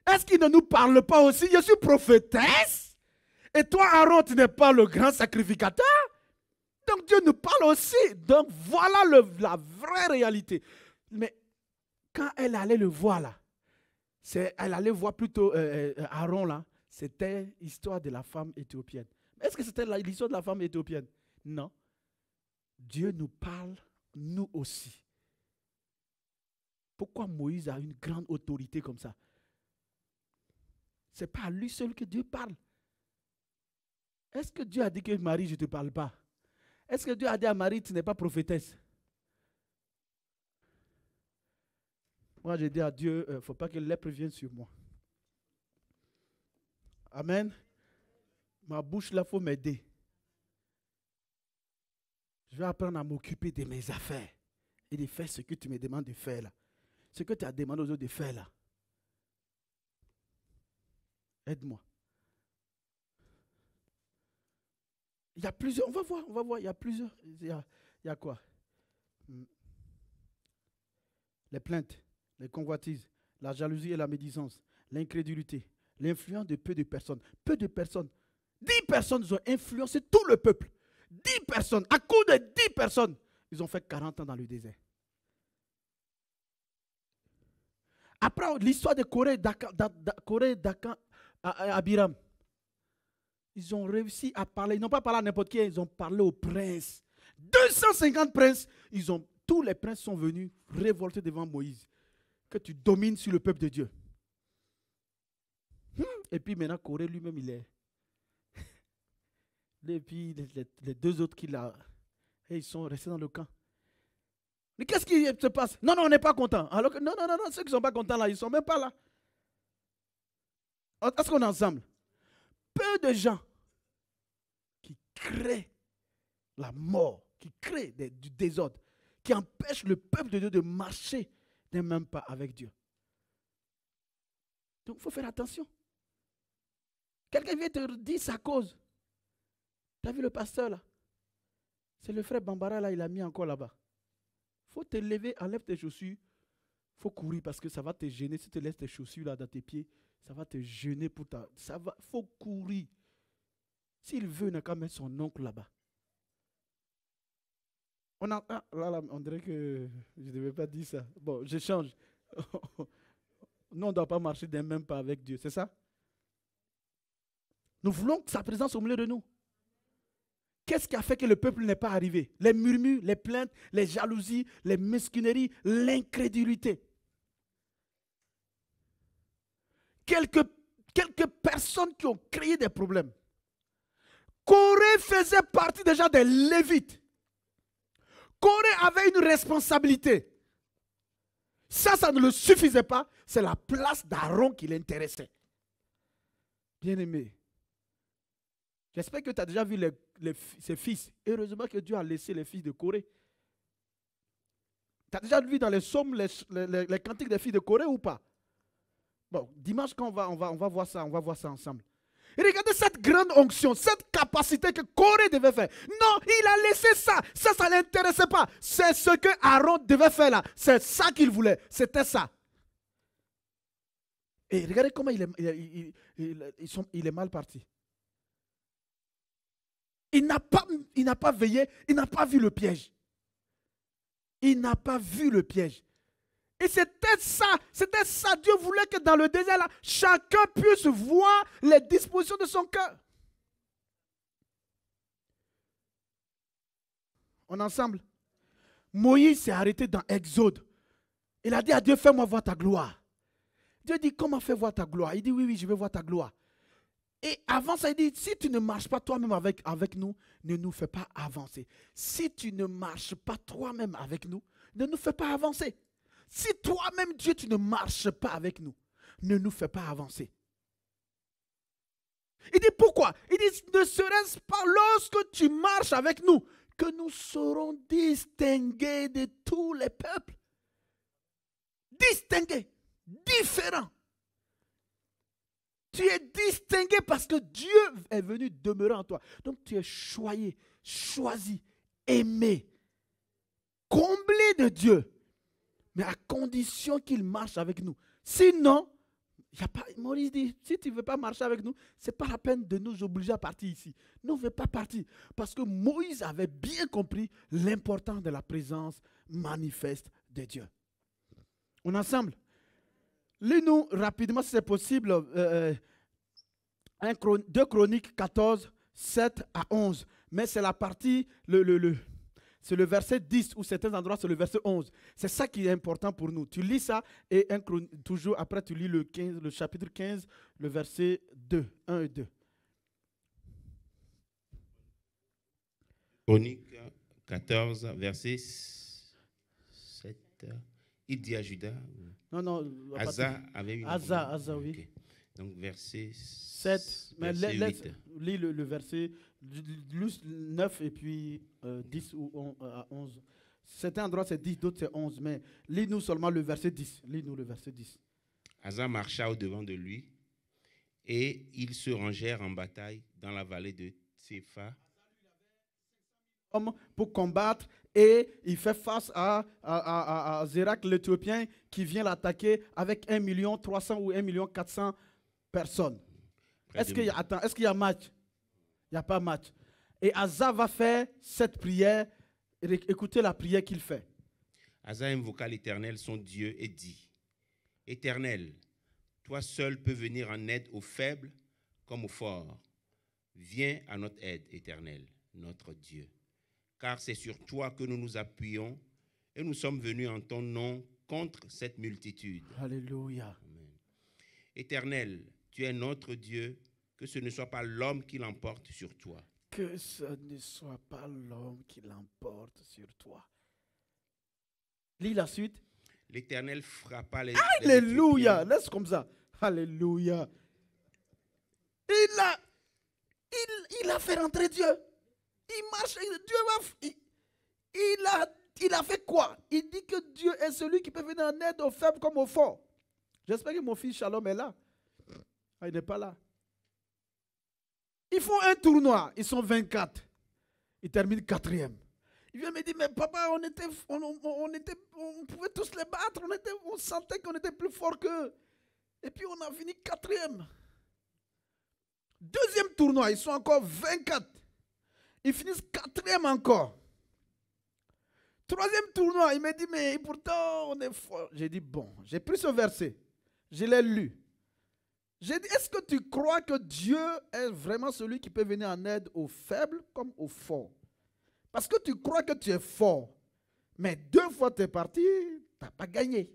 Est-ce qu'il ne nous parle pas aussi? Je suis prophétesse. Et toi, Aaron, tu n'es pas le grand sacrificateur. Donc Dieu nous parle aussi. Donc voilà la vraie réalité. Mais quand elle allait le voir là, elle allait voir plutôt Aaron là, c'était l'histoire de la femme éthiopienne. Est-ce que c'était l'histoire de la femme éthiopienne? Non. Dieu nous parle, nous aussi. Pourquoi Moïse a une grande autorité comme ça? Ce n'est pas à lui seul que Dieu parle. Est-ce que Dieu a dit que Marie, je ne te parle pas? Est-ce que Dieu a dit à Marie, tu n'es pas prophétesse? Moi, j'ai dit à Dieu, il ne faut pas que lèpre vienne sur moi. Amen. Ma bouche, là, il faut m'aider. Je vais apprendre à m'occuper de mes affaires et de faire ce que tu me demandes de faire là. Ce que tu as demandé aux autres de faire là. Aide-moi. Il y a plusieurs, on va voir, il y a plusieurs. Il y a quoi? Les plaintes, les convoitises, la jalousie et la médisance, l'incrédulité, l'influence de peu de personnes. Peu de personnes. 10 personnes ont influencé tout le peuple. 10 personnes, à cause de 10 personnes, ils ont fait 40 ans dans le désert. Après l'histoire de Corée, Dakan, Abiram, ils ont réussi à parler. Ils n'ont pas parlé à n'importe qui, ils ont parlé aux princes. 250 princes, tous les princes sont venus révolter devant Moïse. Que tu domines sur le peuple de Dieu. Et puis maintenant, Corée lui-même, il est. Et puis les deux autres qu'il a, et ils sont restés dans le camp. Mais qu'est-ce qui se passe? Non, on n'est pas content. Alors que non, ceux qui ne sont pas contents là, ils ne sont même pas là. Est-ce qu'on est ensemble? Peu de gens qui créent la mort, qui créent du désordre, qui empêchent le peuple de Dieu de marcher d'un même pas avec Dieu. Donc il faut faire attention. Quelqu'un vient te dire sa cause. Tu as vu le pasteur là? C'est le frère Bambara là, il a mis encore là-bas. Il faut te lever, enlève tes chaussures. Il faut courir parce que ça va te gêner. Si tu laisses tes chaussures là dans tes pieds, ça va te gêner pour ta. Il faut courir. S'il veut, il n'a qu'à mettre son oncle là-bas. Là, on dirait que je ne devais pas dire ça. Bon, je change. Nous, on ne doit pas marcher d'un même pas avec Dieu, c'est ça? Nous voulons sa présence au milieu de nous. Qu'est-ce qui a fait que le peuple n'est pas arrivé? Les murmures, les plaintes, les jalousies, les mesquineries, l'incrédulité. Quelques personnes qui ont créé des problèmes. Corée faisait partie déjà des Lévites. Corée avait une responsabilité. Ça ne le suffisait pas. C'est la place d'Aaron qui l'intéressait. Bien-aimé, j'espère que tu as déjà vu ses fils. Heureusement que Dieu a laissé les fils de Corée. Tu as déjà vu dans les psaumes les cantiques des fils de Corée ou pas? Bon, dimanche, quand on va voir ça ensemble. Et regardez cette grande onction, cette capacité que Corée devait faire. Non, il a laissé ça. Ça ne l'intéressait pas. C'est ce que Aaron devait faire là. C'est ça qu'il voulait. C'était ça. Et regardez comment il est mal parti. Il n'a pas veillé, il n'a pas vu le piège. Il n'a pas vu le piège. Et c'était ça. Dieu voulait que dans le désert, là, chacun puisse voir les dispositions de son cœur. On est ensemble? Moïse s'est arrêté dans Exode. Il a dit à Dieu, fais-moi voir ta gloire. Dieu dit, comment fais voir ta gloire? Il dit, oui, je vais voir ta gloire. Et avant ça, il dit, si tu ne marches pas toi-même avec nous, ne nous fais pas avancer. Si tu ne marches pas toi-même avec nous, ne nous fais pas avancer. Si toi-même, Dieu, tu ne marches pas avec nous, ne nous fais pas avancer. Il dit pourquoi? Il dit, ne serait-ce pas lorsque tu marches avec nous que nous serons distingués de tous les peuples. Distingués, différents. Tu es distingué parce que Dieu est venu demeurer en toi. Donc tu es choyé, choisi, aimé, comblé de Dieu. Mais à condition qu'il marche avec nous. Sinon, Maurice dit, si tu ne veux pas marcher avec nous, ce n'est pas la peine de nous obliger à partir ici. Nous ne voulons pas partir. Parce que Moïse avait bien compris l'importance de la présence manifeste de Dieu. On est ensemble? Lis-nous rapidement, si c'est possible, 2 Chroniques 14, 7 à 11. Mais c'est la partie, c'est le verset 10, ou certains endroits, c'est le verset 11. C'est ça qui est important pour nous. Tu lis ça, et toujours après, tu lis le chapitre 15, le verset 2, 1 et 2. Chronique 14, verset 7. Il dit à Judas. Non. Asa avait une. Asa, oui. Okay. Donc, verset 7. Mais verset 8. Lis le verset 9 et puis 10 ou à 11. Certains endroits c'est 10, d'autres c'est 11. Mais lis-nous seulement le verset 10. Lis-nous le verset 10. Asa marcha au-devant de lui et ils se rangèrent en bataille dans la vallée de Tsepha. Pour combattre, et il fait face à Zérak l'Éthiopien qui vient l'attaquer avec 1 300 000 ou 1 400 000 personnes. Est-ce qu'il y a match? Il n'y a pas match. Et Asa va faire cette prière. Écoutez la prière qu'il fait. Asa invoqua l'Éternel, son Dieu, et dit, Éternel, toi seul peux venir en aide aux faibles comme aux forts. Viens à notre aide, Éternel, notre Dieu. Car c'est sur toi que nous nous appuyons et nous sommes venus en ton nom contre cette multitude. Alléluia. Amen. Éternel, Tu es notre Dieu, que ce ne soit pas l'homme qui l'emporte sur toi. Que ce ne soit pas l'homme qui l'emporte sur toi. Lis la suite. L'Éternel frappa les Alléluia. Éthiopiens. Laisse comme ça. Alléluia. Il a fait rentrer Dieu. Il marche. Dieu il a fait quoi? Il dit que Dieu est celui qui peut venir en aide aux faibles comme aux forts. J'espère que mon fils Shalom est là. Ah, il n'est pas là. Ils font un tournoi. Ils sont 24. Ils terminent 4e. Il vient me dire, mais papa, on pouvait tous les battre. On sentait qu'on était plus fort qu'eux. Et puis on a fini 4e. 2e tournoi, ils sont encore 24. Ils finissent 4e encore. 3e tournoi, il m'a dit, mais pourtant on est fort. J'ai dit, bon, j'ai pris ce verset. Je l'ai lu. J'ai dit, est-ce que tu crois que Dieu est vraiment celui qui peut venir en aide aux faibles comme aux forts? Parce que tu crois que tu es fort. Mais 2 fois tu es parti, tu n'as pas gagné.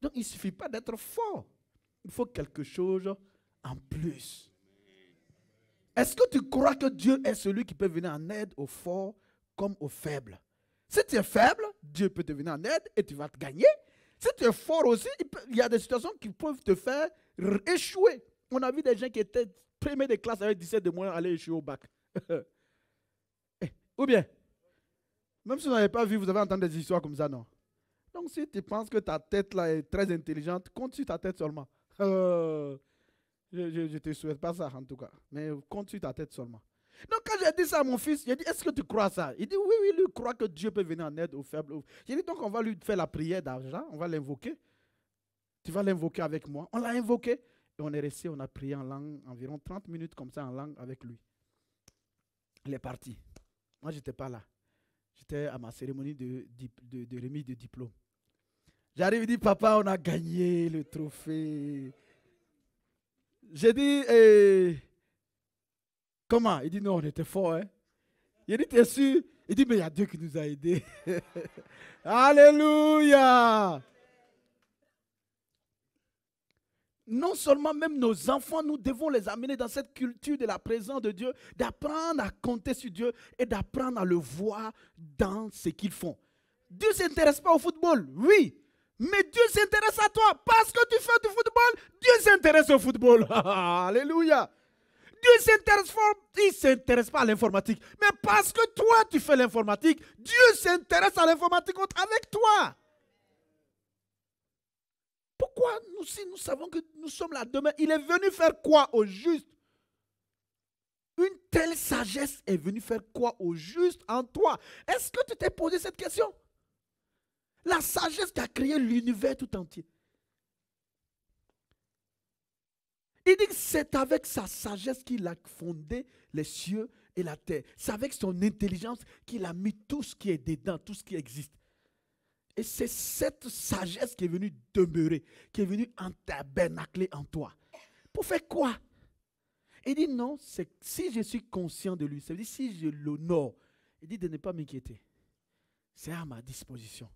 Donc il ne suffit pas d'être fort. Il faut quelque chose en plus. Est-ce que tu crois que Dieu est celui qui peut venir en aide aux forts comme aux faibles? Si tu es faible, Dieu peut te venir en aide et tu vas te gagner. Si tu es fort aussi, il y a des situations qui peuvent te faire échouer. On a vu des gens qui étaient premiers de classe avec 17 de moyenne aller échouer au bac. Ou bien, même si vous n'avez pas vu, vous avez entendu des histoires comme ça, non? Donc si tu penses que ta tête là est très intelligente, compte sur ta tête seulement. Je ne te souhaite pas ça en tout cas, mais compte sur ta tête seulement. Donc quand j'ai dit ça à mon fils, j'ai dit, est-ce que tu crois à ça? Il dit, oui, lui croit que Dieu peut venir en aide aux faibles. J'ai dit, donc on va lui faire la prière d'argent, on va l'invoquer. Tu vas l'invoquer avec moi. On l'a invoqué et on est resté, on a prié en langue, environ 30 minutes comme ça en langue avec lui. Il est parti. Moi, je n'étais pas là. J'étais à ma cérémonie de remise de diplôme. J'arrive et dis, papa, on a gagné le trophée. J'ai dit, comment? Il dit, non, on était fort. Hein? Il dit, t'es sûr? Il dit, mais il y a Dieu qui nous a aidés. Alléluia! Non seulement même nos enfants, nous devons les amener dans cette culture de la présence de Dieu, d'apprendre à compter sur Dieu et d'apprendre à le voir dans ce qu'ils font. Dieu ne s'intéresse pas au football, oui, mais Dieu s'intéresse à toi. Parce que tu fais du football, Dieu s'intéresse au football. Alléluia. Dieu s'intéresse fort, il ne s'intéresse pas à l'informatique. Mais parce que toi, tu fais l'informatique, Dieu s'intéresse à l'informatique avec toi. Pourquoi nous, si nous savons que nous sommes là demain, il est venu faire quoi au juste? Une telle sagesse est venue faire quoi au juste en toi? Est-ce que tu t'es posé cette question? La sagesse qui a créé l'univers tout entier. Il dit que c'est avec sa sagesse qu'il a fondé les cieux et la terre. C'est avec son intelligence qu'il a mis tout ce qui est dedans, tout ce qui existe. Et c'est cette sagesse qui est venue demeurer, qui est venue tabernacler en toi. Pour faire quoi? Il dit non, c'est si je suis conscient de lui, ça veut dire si je l'honore, il dit de ne pas m'inquiéter. C'est à ma disposition.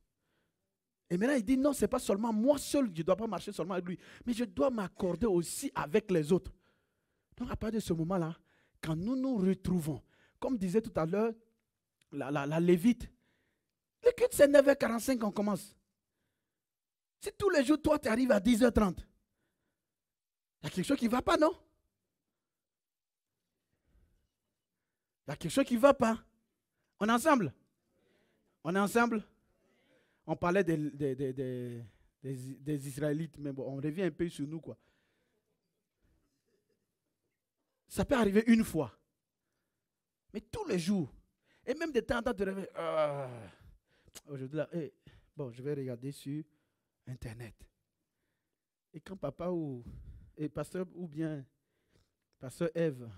Et maintenant il dit non, ce n'est pas seulement moi seul, je ne dois pas marcher seulement avec lui, mais je dois m'accorder aussi avec les autres. Donc à partir de ce moment-là, quand nous nous retrouvons, comme disait tout à l'heure la Lévite, le culte, c'est 9h45 qu'on commence. Si tous les jours, toi, tu arrives à 10h30, il y a quelque chose qui ne va pas, non? Il y a quelque chose qui ne va pas. On est ensemble? On est ensemble? On parlait des Israélites, mais bon, on revient un peu sur nous, quoi. Ça peut arriver une fois. Mais tous les jours. Et même de temps en temps, tu réveilles. Aujourd'hui, là, bon, je vais regarder sur Internet. Et quand papa et pasteur ou bien pasteur Ève,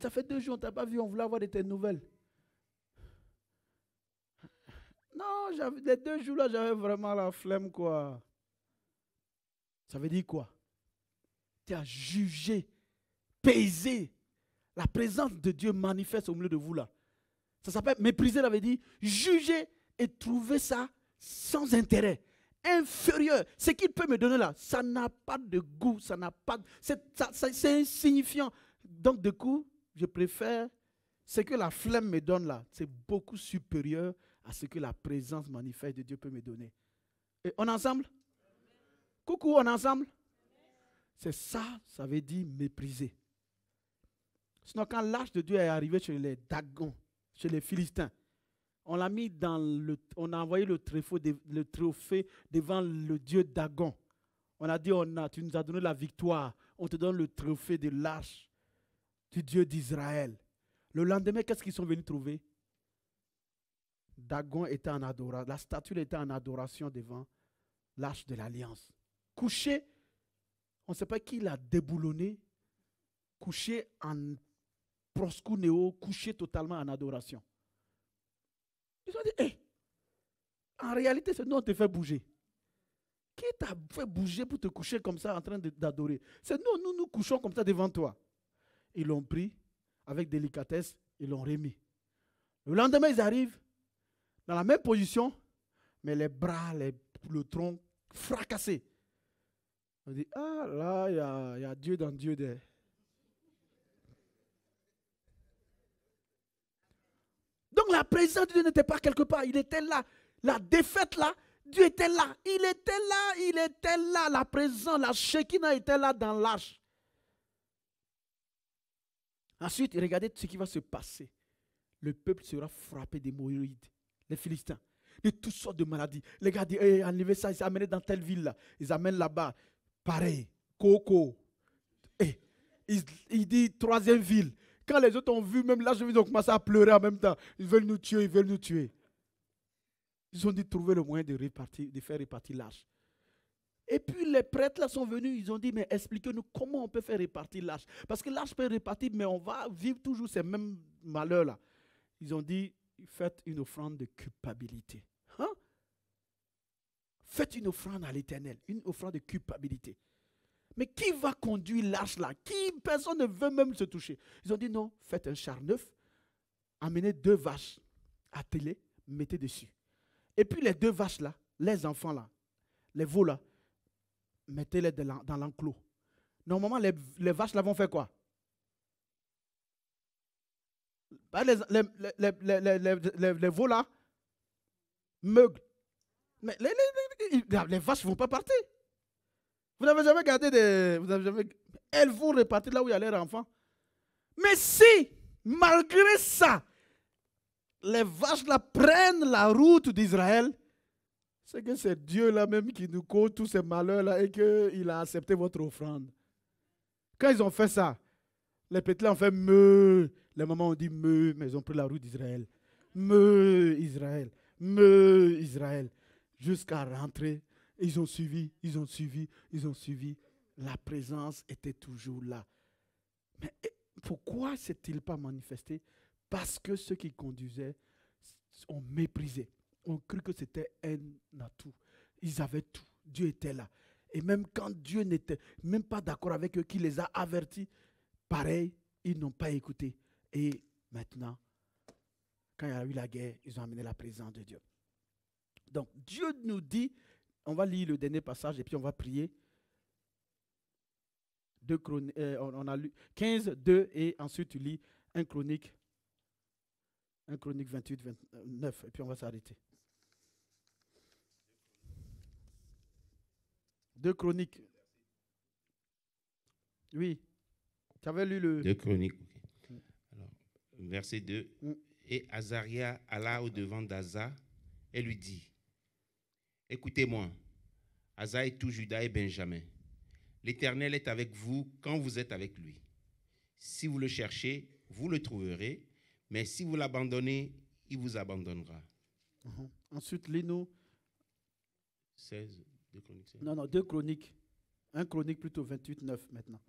ça fait 2 jours, on ne t'a pas vu, on voulait avoir de tes nouvelles. Non, les 2 jours là, j'avais vraiment la flemme, quoi. Ça veut dire quoi? Tu as jugé, pesé. La présence de Dieu manifeste au milieu de vous là. Ça s'appelle mépriser, ça veut dire juger et trouver ça sans intérêt. inférieur. Ce qu'il peut me donner là, ça n'a pas de goût, ça n'a pas, c'est insignifiant. Donc du coup, je préfère ce que la flemme me donne là, c'est beaucoup supérieur à ce que la présence manifeste de Dieu peut me donner. Et on est ensemble? Coucou, on est ensemble? C'est ça, ça veut dire mépriser. Sinon, quand l'âge de Dieu est arrivé chez les Dagons, chez les Philistins, on l'a mis on a envoyé le trophée devant le Dieu Dagon. On a dit, tu nous as donné la victoire, on te donne le trophée de l'arche du Dieu d'Israël. Le lendemain, qu'est-ce qu'ils sont venus trouver? Dagon était en adoration, la statue était en adoration devant l'arche de l'alliance. Couché, on ne sait pas qui l'a déboulonné, couché en proskuneo, couché totalement en adoration. Ils ont dit, hey, en réalité, c'est nous, on te fait bouger. Qui t'a fait bouger pour te coucher comme ça en train d'adorer? C'est nous couchons comme ça devant toi. Ils l'ont pris avec délicatesse, ils l'ont remis. Le lendemain, ils arrivent dans la même position, mais les bras, le tronc fracassé. On dit, ah là, il y a Dieu dans Dieu. Donc la présence de Dieu n'était pas quelque part, il était là. La défaite là, Dieu était là. Il était là. La présence, la Shekinah était là dans l'arche. Ensuite, regardez ce qui va se passer. Le peuple sera frappé d'hémorroïdes, les Philistins, de toutes sortes de maladies. Les gars disent, hey, enlevez ça, ils amènent dans telle ville là. Ils amènent là-bas, pareil, Coco. Hey, il dit troisième ville. Quand les autres ont vu, même là, ils ont commencé à pleurer en même temps. Ils veulent nous tuer, ils veulent nous tuer. Ils ont dit trouver le moyen de faire répartir l'arche. Et puis les prêtres là sont venus, ils ont dit, mais expliquez-nous comment on peut faire répartir l'arche. Parce que l'arche peut répartir, mais on va vivre toujours ces mêmes malheurs là. Ils ont dit, faites une offrande de culpabilité. Hein? Faites une offrande à l'Éternel, une offrande de culpabilité. Mais qui va conduire l'arche là? Personne ne veut même se toucher. Ils ont dit non, faites un char neuf, amenez 2 vaches, attelez, mettez dessus. Et puis les 2 vaches là, les enfants là, les veaux là, mettez-les dans l'enclos. Normalement, les vaches là vont faire quoi? Les veaux là, meuglent. Mais les vaches ne vont pas partir. Vous n'avez jamais gardé elles vont repartir là où il y a leurs enfants. Mais si, malgré ça, les vaches là prennent la route d'Israël, c'est que c'est Dieu là même qui nous cause tous ces malheurs là et qu'il a accepté votre offrande. Quand ils ont fait ça, les petits là ont fait meuh. Les mamans ont dit meuh, mais ils ont pris la route d'Israël. Meuh Israël, meuh Israël. Jusqu'à rentrer, ils ont suivi. La présence était toujours là. Mais pourquoi ne s'est-il pas manifesté? Parce que ceux qui conduisaient ont méprisé. On cru que c'était un atout. Ils avaient tout. Dieu était là. Et même quand Dieu n'était même pas d'accord avec eux, qui les a avertis, pareil, ils n'ont pas écouté. Et maintenant, quand il y a eu la guerre, ils ont amené la présence de Dieu. Donc, Dieu nous dit, on va lire le dernier passage et puis on va prier. On a lu 15, 2 et ensuite tu lis 1 Chronique 28, 29 et puis on va s'arrêter. 2 Chroniques. Oui. Tu avais lu le... 2 Chroniques. Okay. Alors, verset 2. Et Azaria alla au-devant d'Asa et lui dit, écoutez-moi, Asa et tout Juda et Benjamin. L'Éternel est avec vous quand vous êtes avec lui. Si vous le cherchez, vous le trouverez, mais si vous l'abandonnez, il vous abandonnera. Ensuite, lis-nous 16, 2 Chroniques. 16. Non, 2 Chroniques. 1 Chronique plutôt 28, 9 maintenant.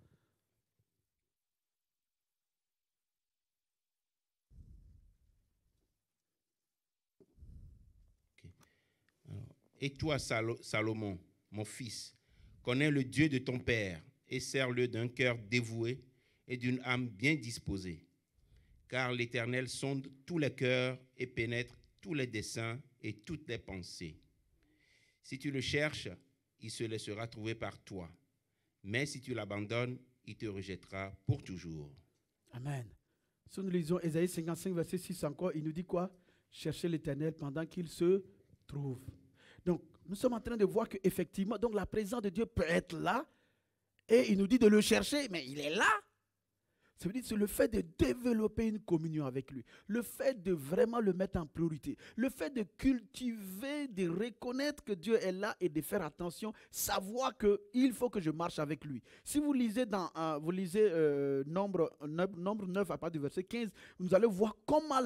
Okay. Alors, et toi, Salomon, mon fils, connais le Dieu de ton père et sers-le d'un cœur dévoué et d'une âme bien disposée. Car l'Éternel sonde tous les cœurs et pénètre tous les desseins et toutes les pensées. Si tu le cherches, il se laissera trouver par toi. Mais si tu l'abandonnes, il te rejettera pour toujours. Amen. Si nous lisons Ésaïe 55, verset 6 encore, il nous dit quoi? Cherchez l'Éternel pendant qu'il se trouve. Donc, nous sommes en train de voir qu'effectivement, donc la présence de Dieu peut être là, et il nous dit de le chercher, mais il est là. Ça veut dire que c'est le fait de développer une communion avec lui, le fait de vraiment le mettre en priorité, le fait de cultiver, de reconnaître que Dieu est là et de faire attention, savoir qu'il faut que je marche avec lui. Si vous lisez Nombre 9 à partir du verset 15, vous allez voir comment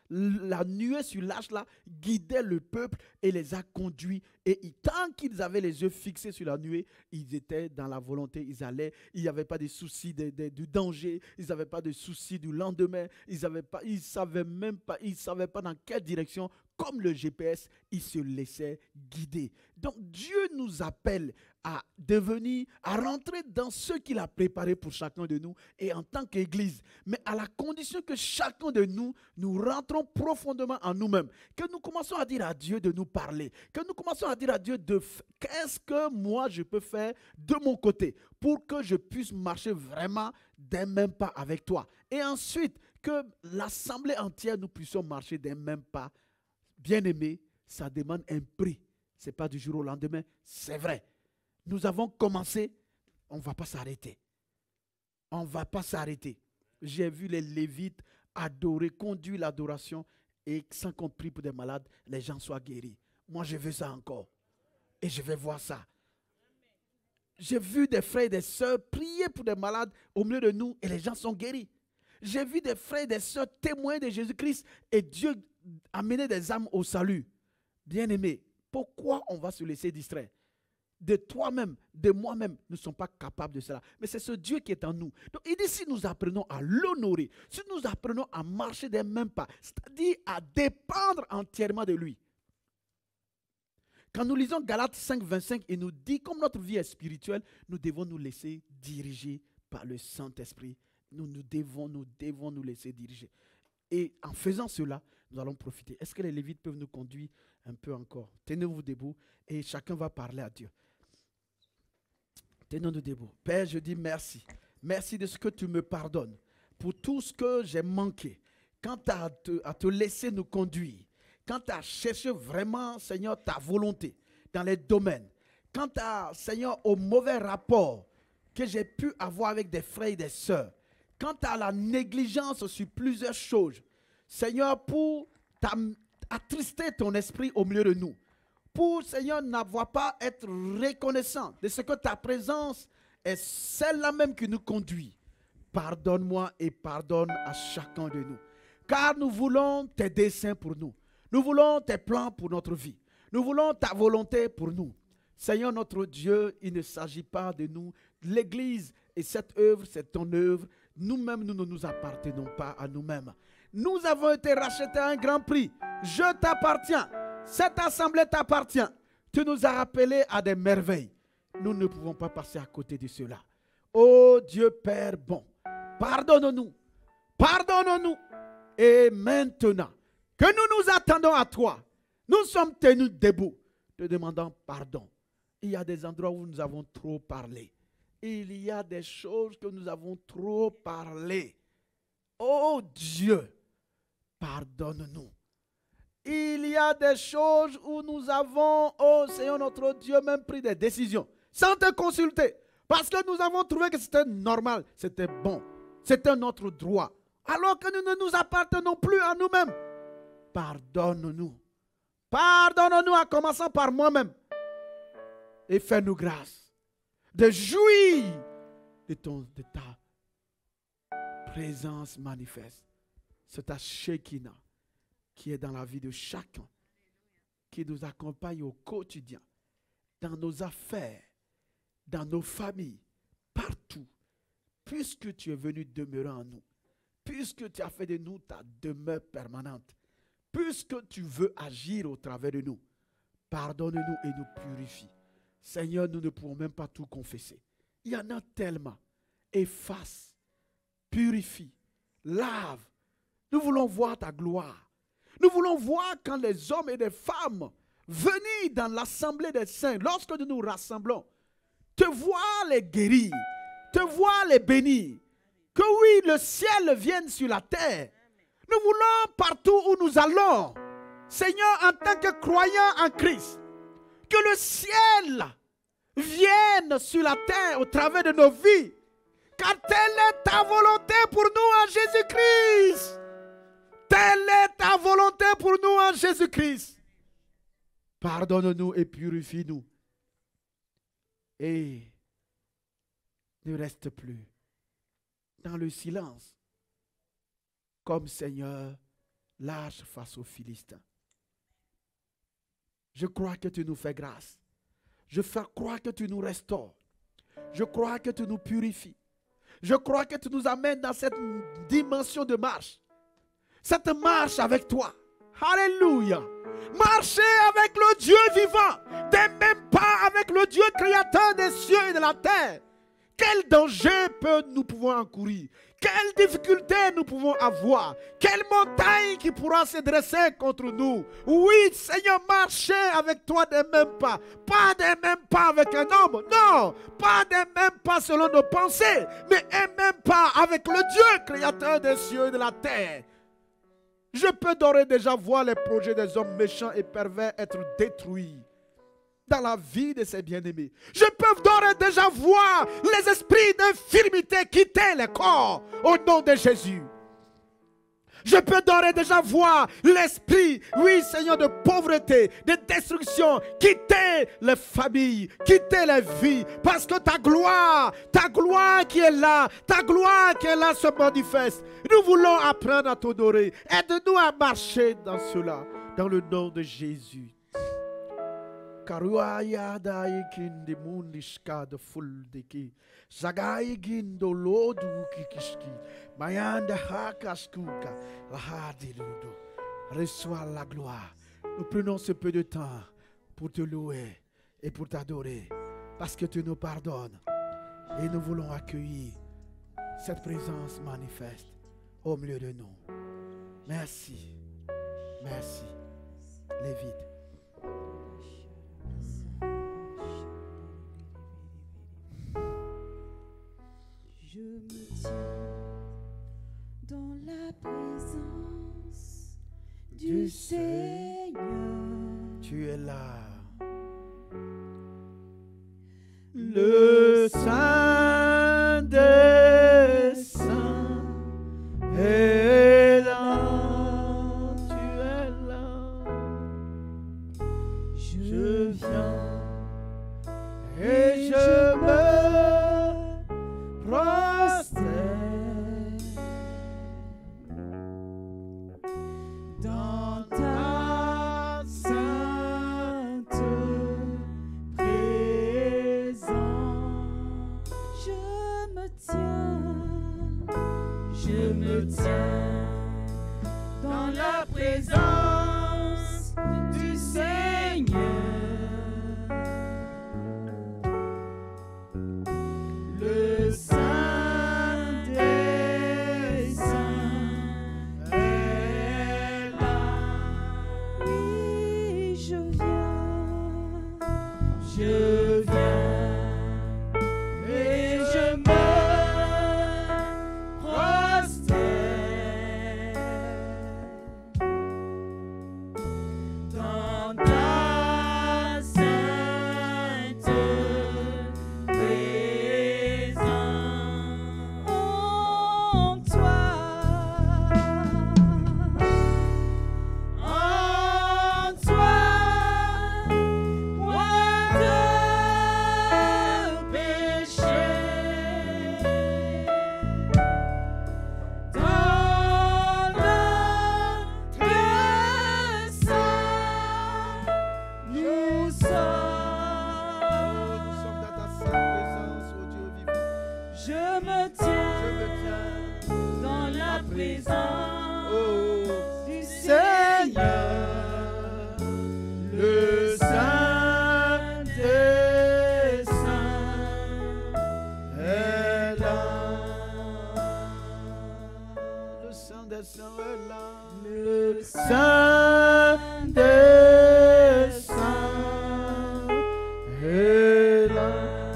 la nuée sur l'arche là guidait le peuple et les a conduits. Et tant qu'ils avaient les yeux fixés sur la nuée, ils étaient dans la volonté, ils allaient, il n'y avait pas de soucis du danger, ils n'avaient pas de soucis du lendemain, ils ne savaient pas dans quelle direction. Comme le GPS, ils se laissaient guider. Donc Dieu nous appelle à rentrer dans ce qu'il a préparé pour chacun de nous et en tant qu'Église. Mais à la condition que chacun de nous rentrons profondément en nous-mêmes. Que nous commençons à dire à Dieu de nous parler. Que nous commençons à dire à Dieu qu'est-ce que moi je peux faire de mon côté pour que je puisse marcher vraiment d'un même pas avec toi. Et ensuite, que l'assemblée entière, nous puissions marcher d'un même pas. Bien-aimé, ça demande un prix. Ce n'est pas du jour au lendemain, c'est vrai. Nous avons commencé, on ne va pas s'arrêter. On ne va pas s'arrêter. J'ai vu les Lévites adorer, conduire l'adoration et sans qu'on prie pour des malades, les gens soient guéris. Moi, je veux ça encore. Et je vais voir ça. J'ai vu des frères et des sœurs prier pour des malades au milieu de nous et les gens sont guéris. J'ai vu des frères et des sœurs témoins de Jésus-Christ et Dieu amener des âmes au salut. Bien-aimés, pourquoi on va se laisser distraire? De toi-même, de moi-même, nous ne sommes pas capables de cela. Mais c'est ce Dieu qui est en nous. Donc il dit, si nous apprenons à l'honorer, si nous apprenons à marcher des mêmes pas, c'est-à-dire à dépendre entièrement de lui. Quand nous lisons Galates 5, 25, il nous dit, comme notre vie est spirituelle, nous devons nous laisser diriger par le Saint-Esprit. Nous devons nous laisser diriger. Et en faisant cela, nous allons profiter. Est-ce que les Lévites peuvent nous conduire un peu encore? Tenez-vous debout et chacun va parler à Dieu. Tenons-nous debout. Père, je dis merci. Merci de ce que tu me pardonnes pour tout ce que j'ai manqué. Quant à te laisser nous conduire, quant à chercher vraiment, Seigneur, ta volonté dans les domaines, quant à, Seigneur, au mauvais rapport que j'ai pu avoir avec des frères et des sœurs, quant à la négligence sur plusieurs choses, Seigneur, pour attrister ton esprit au milieu de nous, pour, Seigneur, n'avoir pas être reconnaissant de ce que ta présence est celle-là même qui nous conduit. Pardonne-moi et pardonne à chacun de nous. Car nous voulons tes desseins pour nous. Nous voulons tes plans pour notre vie. Nous voulons ta volonté pour nous. Seigneur notre Dieu, il ne s'agit pas de nous. L'Église et cette œuvre, c'est ton œuvre. Nous-mêmes, nous ne nous appartenons pas à nous-mêmes. Nous avons été rachetés à un grand prix. Je t'appartiens. Cette assemblée t'appartient. Tu nous as rappelés à des merveilles. Nous ne pouvons pas passer à côté de cela. Oh Dieu Père bon, pardonne-nous. Pardonne-nous. Et maintenant que nous nous attendons à toi, nous sommes tenus debout, te demandant pardon. Il y a des endroits où nous avons trop parlé. Il y a des choses que nous avons trop parlé. Oh Dieu, pardonne-nous. Il y a des choses où nous avons, oh Seigneur notre Dieu, même pris des décisions sans te consulter. Parce que nous avons trouvé que c'était normal, c'était bon, c'était notre droit. Alors que nous ne nous appartenons plus à nous-mêmes. Pardonne-nous. Pardonne-nous en commençant par moi-même. Et fais-nous grâce de jouir de ta présence manifeste. C'est ta Shekinah qui est dans la vie de chacun, qui nous accompagne au quotidien, dans nos affaires, dans nos familles, partout. Puisque tu es venu demeurer en nous, puisque tu as fait de nous ta demeure permanente, puisque tu veux agir au travers de nous, pardonne-nous et nous purifie. Seigneur, nous ne pouvons même pas tout confesser. Il y en a tellement. Efface, purifie, lave. Nous voulons voir ta gloire. Nous voulons voir quand les hommes et les femmes venir oui, dans l'assemblée des saints, lorsque nous nous rassemblons, te voir les guérir, te voir les bénir. Que oui, le ciel vienne sur la terre. Nous voulons partout où nous allons, Seigneur, en tant que croyants en Christ, que le ciel vienne sur la terre au travers de nos vies. Car telle est ta volonté pour nous en Jésus-Christ. Telle est ta volonté pour nous en Jésus-Christ. Pardonne-nous et purifie-nous. Et ne reste plus dans le silence, comme Seigneur, lâche face aux Philistins. Je crois que tu nous fais grâce. Je crois que tu nous restaures. Je crois que tu nous purifies. Je crois que tu nous amènes dans cette dimension de marche. Cette marche avec toi. Alléluia. Marcher avec le Dieu vivant. Des mêmes pas avec le Dieu créateur des cieux et de la terre. Quel danger nous pouvons encourir? Quelles difficultés nous pouvons avoir? Quelle montagne qui pourra se dresser contre nous? Oui, Seigneur, marcher avec toi des mêmes pas. Pas des mêmes pas avec un homme. Non, pas des mêmes pas selon nos pensées. Mais un même pas avec le Dieu créateur des cieux et de la terre. Je peux d'ores et déjà voir les projets des hommes méchants et pervers être détruits dans la vie de ses bien-aimés. Je peux d'ores et déjà voir les esprits d'infirmité quitter les corps au nom de Jésus. Je peux d'ores et déjà voir l'esprit, oui Seigneur, de pauvreté, de destruction, quitter les familles, quitter les vies, parce que ta gloire qui est là se manifeste. Nous voulons apprendre à t'honorer. Aide-nous à marcher dans cela, dans le nom de Jésus. Karuaya daikin de mundishka de fuldeki. Zagai gindo lodu kikiski. Mayanda hakaskuka. Lahadiludo. Reçois la gloire. Nous prenons ce peu de temps pour te louer et pour t'adorer. Parce que tu nous pardonnes. Et nous voulons accueillir cette présence manifeste au milieu de nous. Merci. Merci. Lévite. Je me tiens dans la présence du Seigneur. Tu es là. Le Saint des Saints est là. Tu es là. Je viens et je me prosterne Dans ta sainte présence, je me tiens dans la présence du Seigneur. Le Saint des Saints est là. Oui, je viens et je me prosterne dans ta sainte présence. En toi, point de péché. Dans notre sang, nous sommes. Nous sommes dans ta sainte présence, ô Dieu vivant. Je me tiens dans la présence du Seigneur. Le Saint des Saints est là. Le Saint des Saints est là. Le Saint des Saints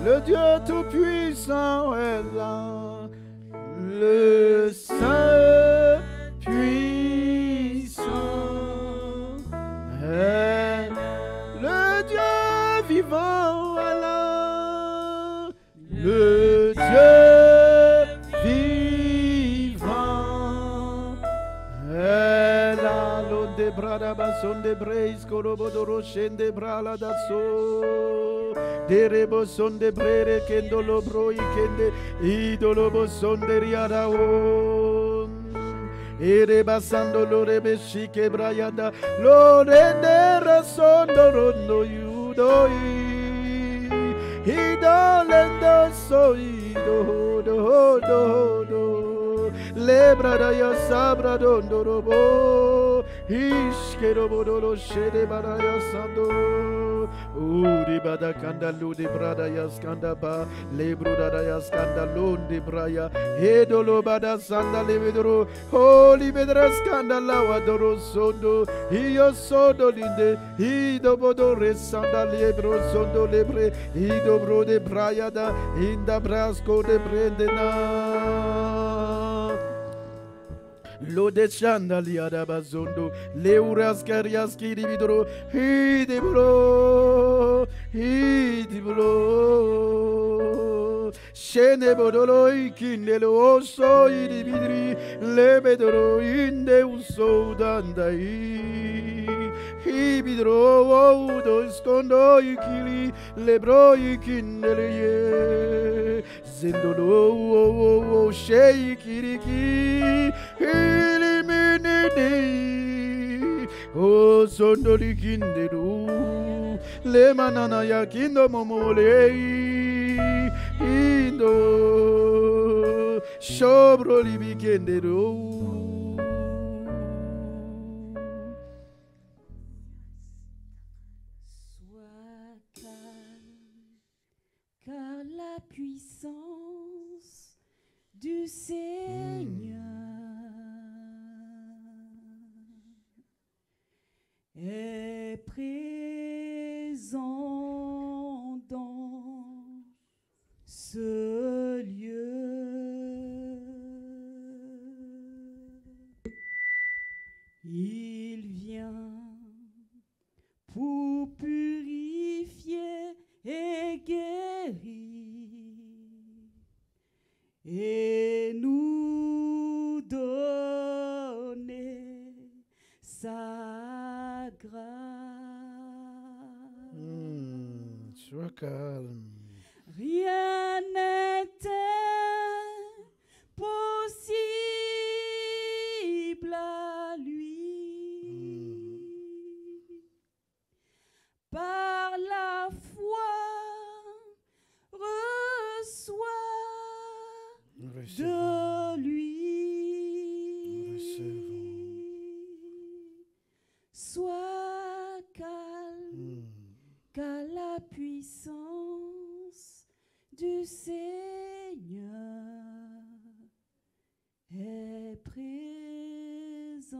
Le Dieu Tout-Puissant est là. Le Saint puissant est le Dieu vivant est là. Le Dieu vivant est là. L'onde brada bason de breis korobodoro shende brala daso. Derebo son de brere kendo lobro ikende idolobo son de riadao. Ere basando lorebe shike brayada lorende sondo rondo yudoi idolendo soido do do do lebra da ya sabra dondo robo ishkero bodolo shede baraya sando. Uri bada kandalu de brada ya skandaba lebruda da ya skandalon de braya hedolo bada sanda levedro holy bedra skandala wadoro sondo io sodo linde ido bodo resanda lebro sondo lebre ido bro de braya da inda brasco de brendena. Lo de chandalia da bazondo, leuras carias ki dividro, hidibro, shene bodolo ikindelo oso idibidri, lebedoro inde uso dandai. Hibidro do skondo ikili, lebro ikindele zendolo sheikiriki eliminidi o sondo likindelu le manana yakindo momole indo shobro libikendelu. Car la puissance du Seigneur est présent dans ce lieu. Il vient pour purifier et guérir et nous donner sa grâce. Sois calme. Rien n'était possible à lui. Par la foi, reçois de lui. Sois calme, car la puissance du Seigneur est présent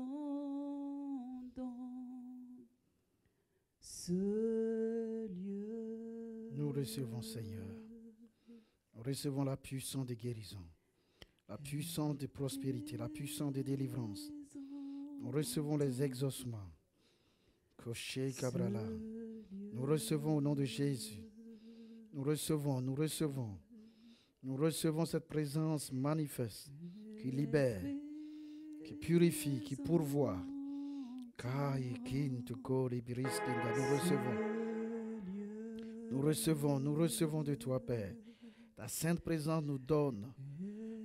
dans ce lieu. Nous recevons, Seigneur. Nous recevons la puissance de guérison, la puissance de prospérité, la puissance de délivrance. Nous recevons les exaucements. Koché Kabrala. Nous recevons au nom de Jésus. Nous recevons, nous recevons. Nous recevons cette présence manifeste qui libère, qui purifie, qui pourvoit. Nous recevons, nous recevons de toi, Père. Ta sainte présence nous donne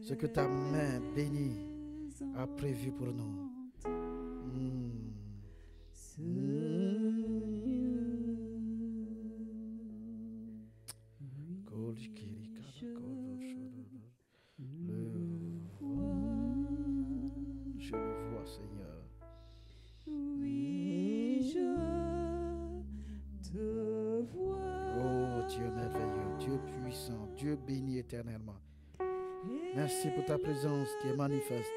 ce que ta main bénie a prévu pour nous. Je le vois, Seigneur. Oui, je te vois. Oh Dieu merveilleux, Dieu puissant, Dieu béni éternellement. Merci pour ta présence qui est manifeste.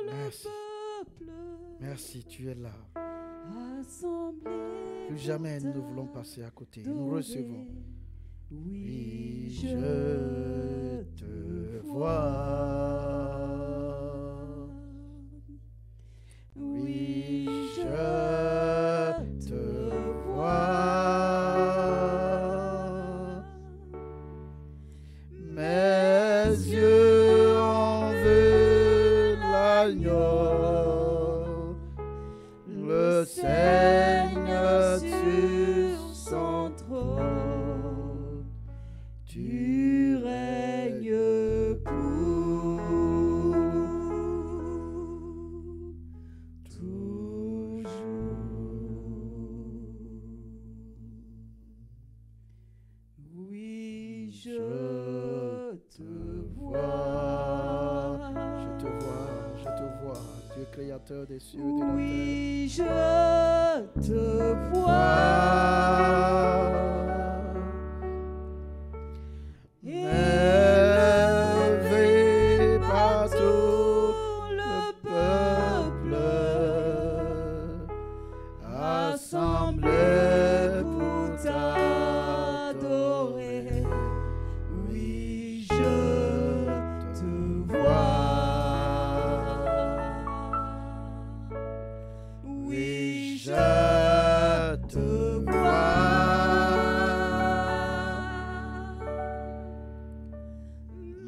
Merci. Merci, tu es là. Plus jamais nous ne voulons passer à côté. Nous recevons. Oui, je te vois. Oui, je te vois. Mes yeux en veulent l'agneau, le Seigneur sur son trône. Tu règnes pour toujours. Oui, je te vois. Je te vois, je te vois. Dieu créateur des cieux et de la terre. Oui, je te vois. Élevé par tout le peuple, assemblé pour t'adorer. Oui, je te vois. Oui, je te vois.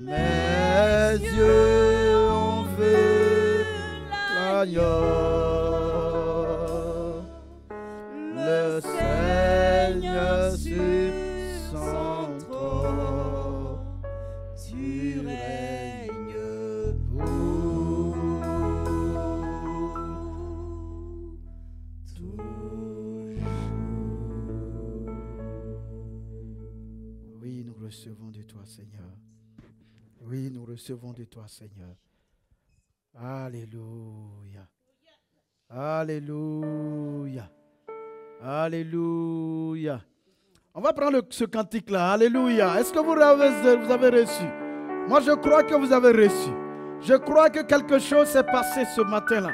Mes yeux ont vu l'agneau, le Seigneur sur son trône. Tu règnes pour toujours. Oui, nous recevons de toi, Seigneur. Oui, nous recevons de toi, Seigneur. Alléluia. Alléluia. Alléluia. On va prendre ce cantique-là. Alléluia. Est-ce que vous avez reçu? Moi, je crois que vous avez reçu. Je crois que quelque chose s'est passé ce matin-là.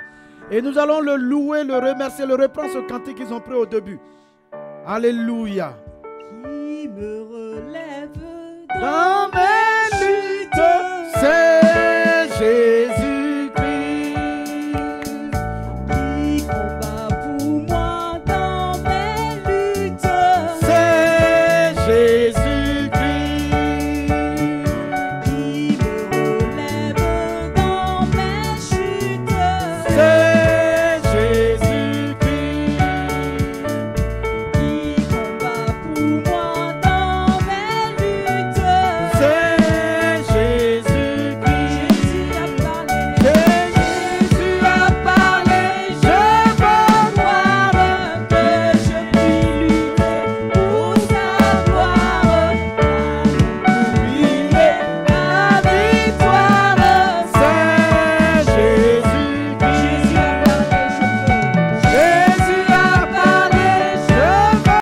Et nous allons le louer, le remercier, le reprendre ce cantique qu'ils ont pris au début. Alléluia. Qui me relève Dans mes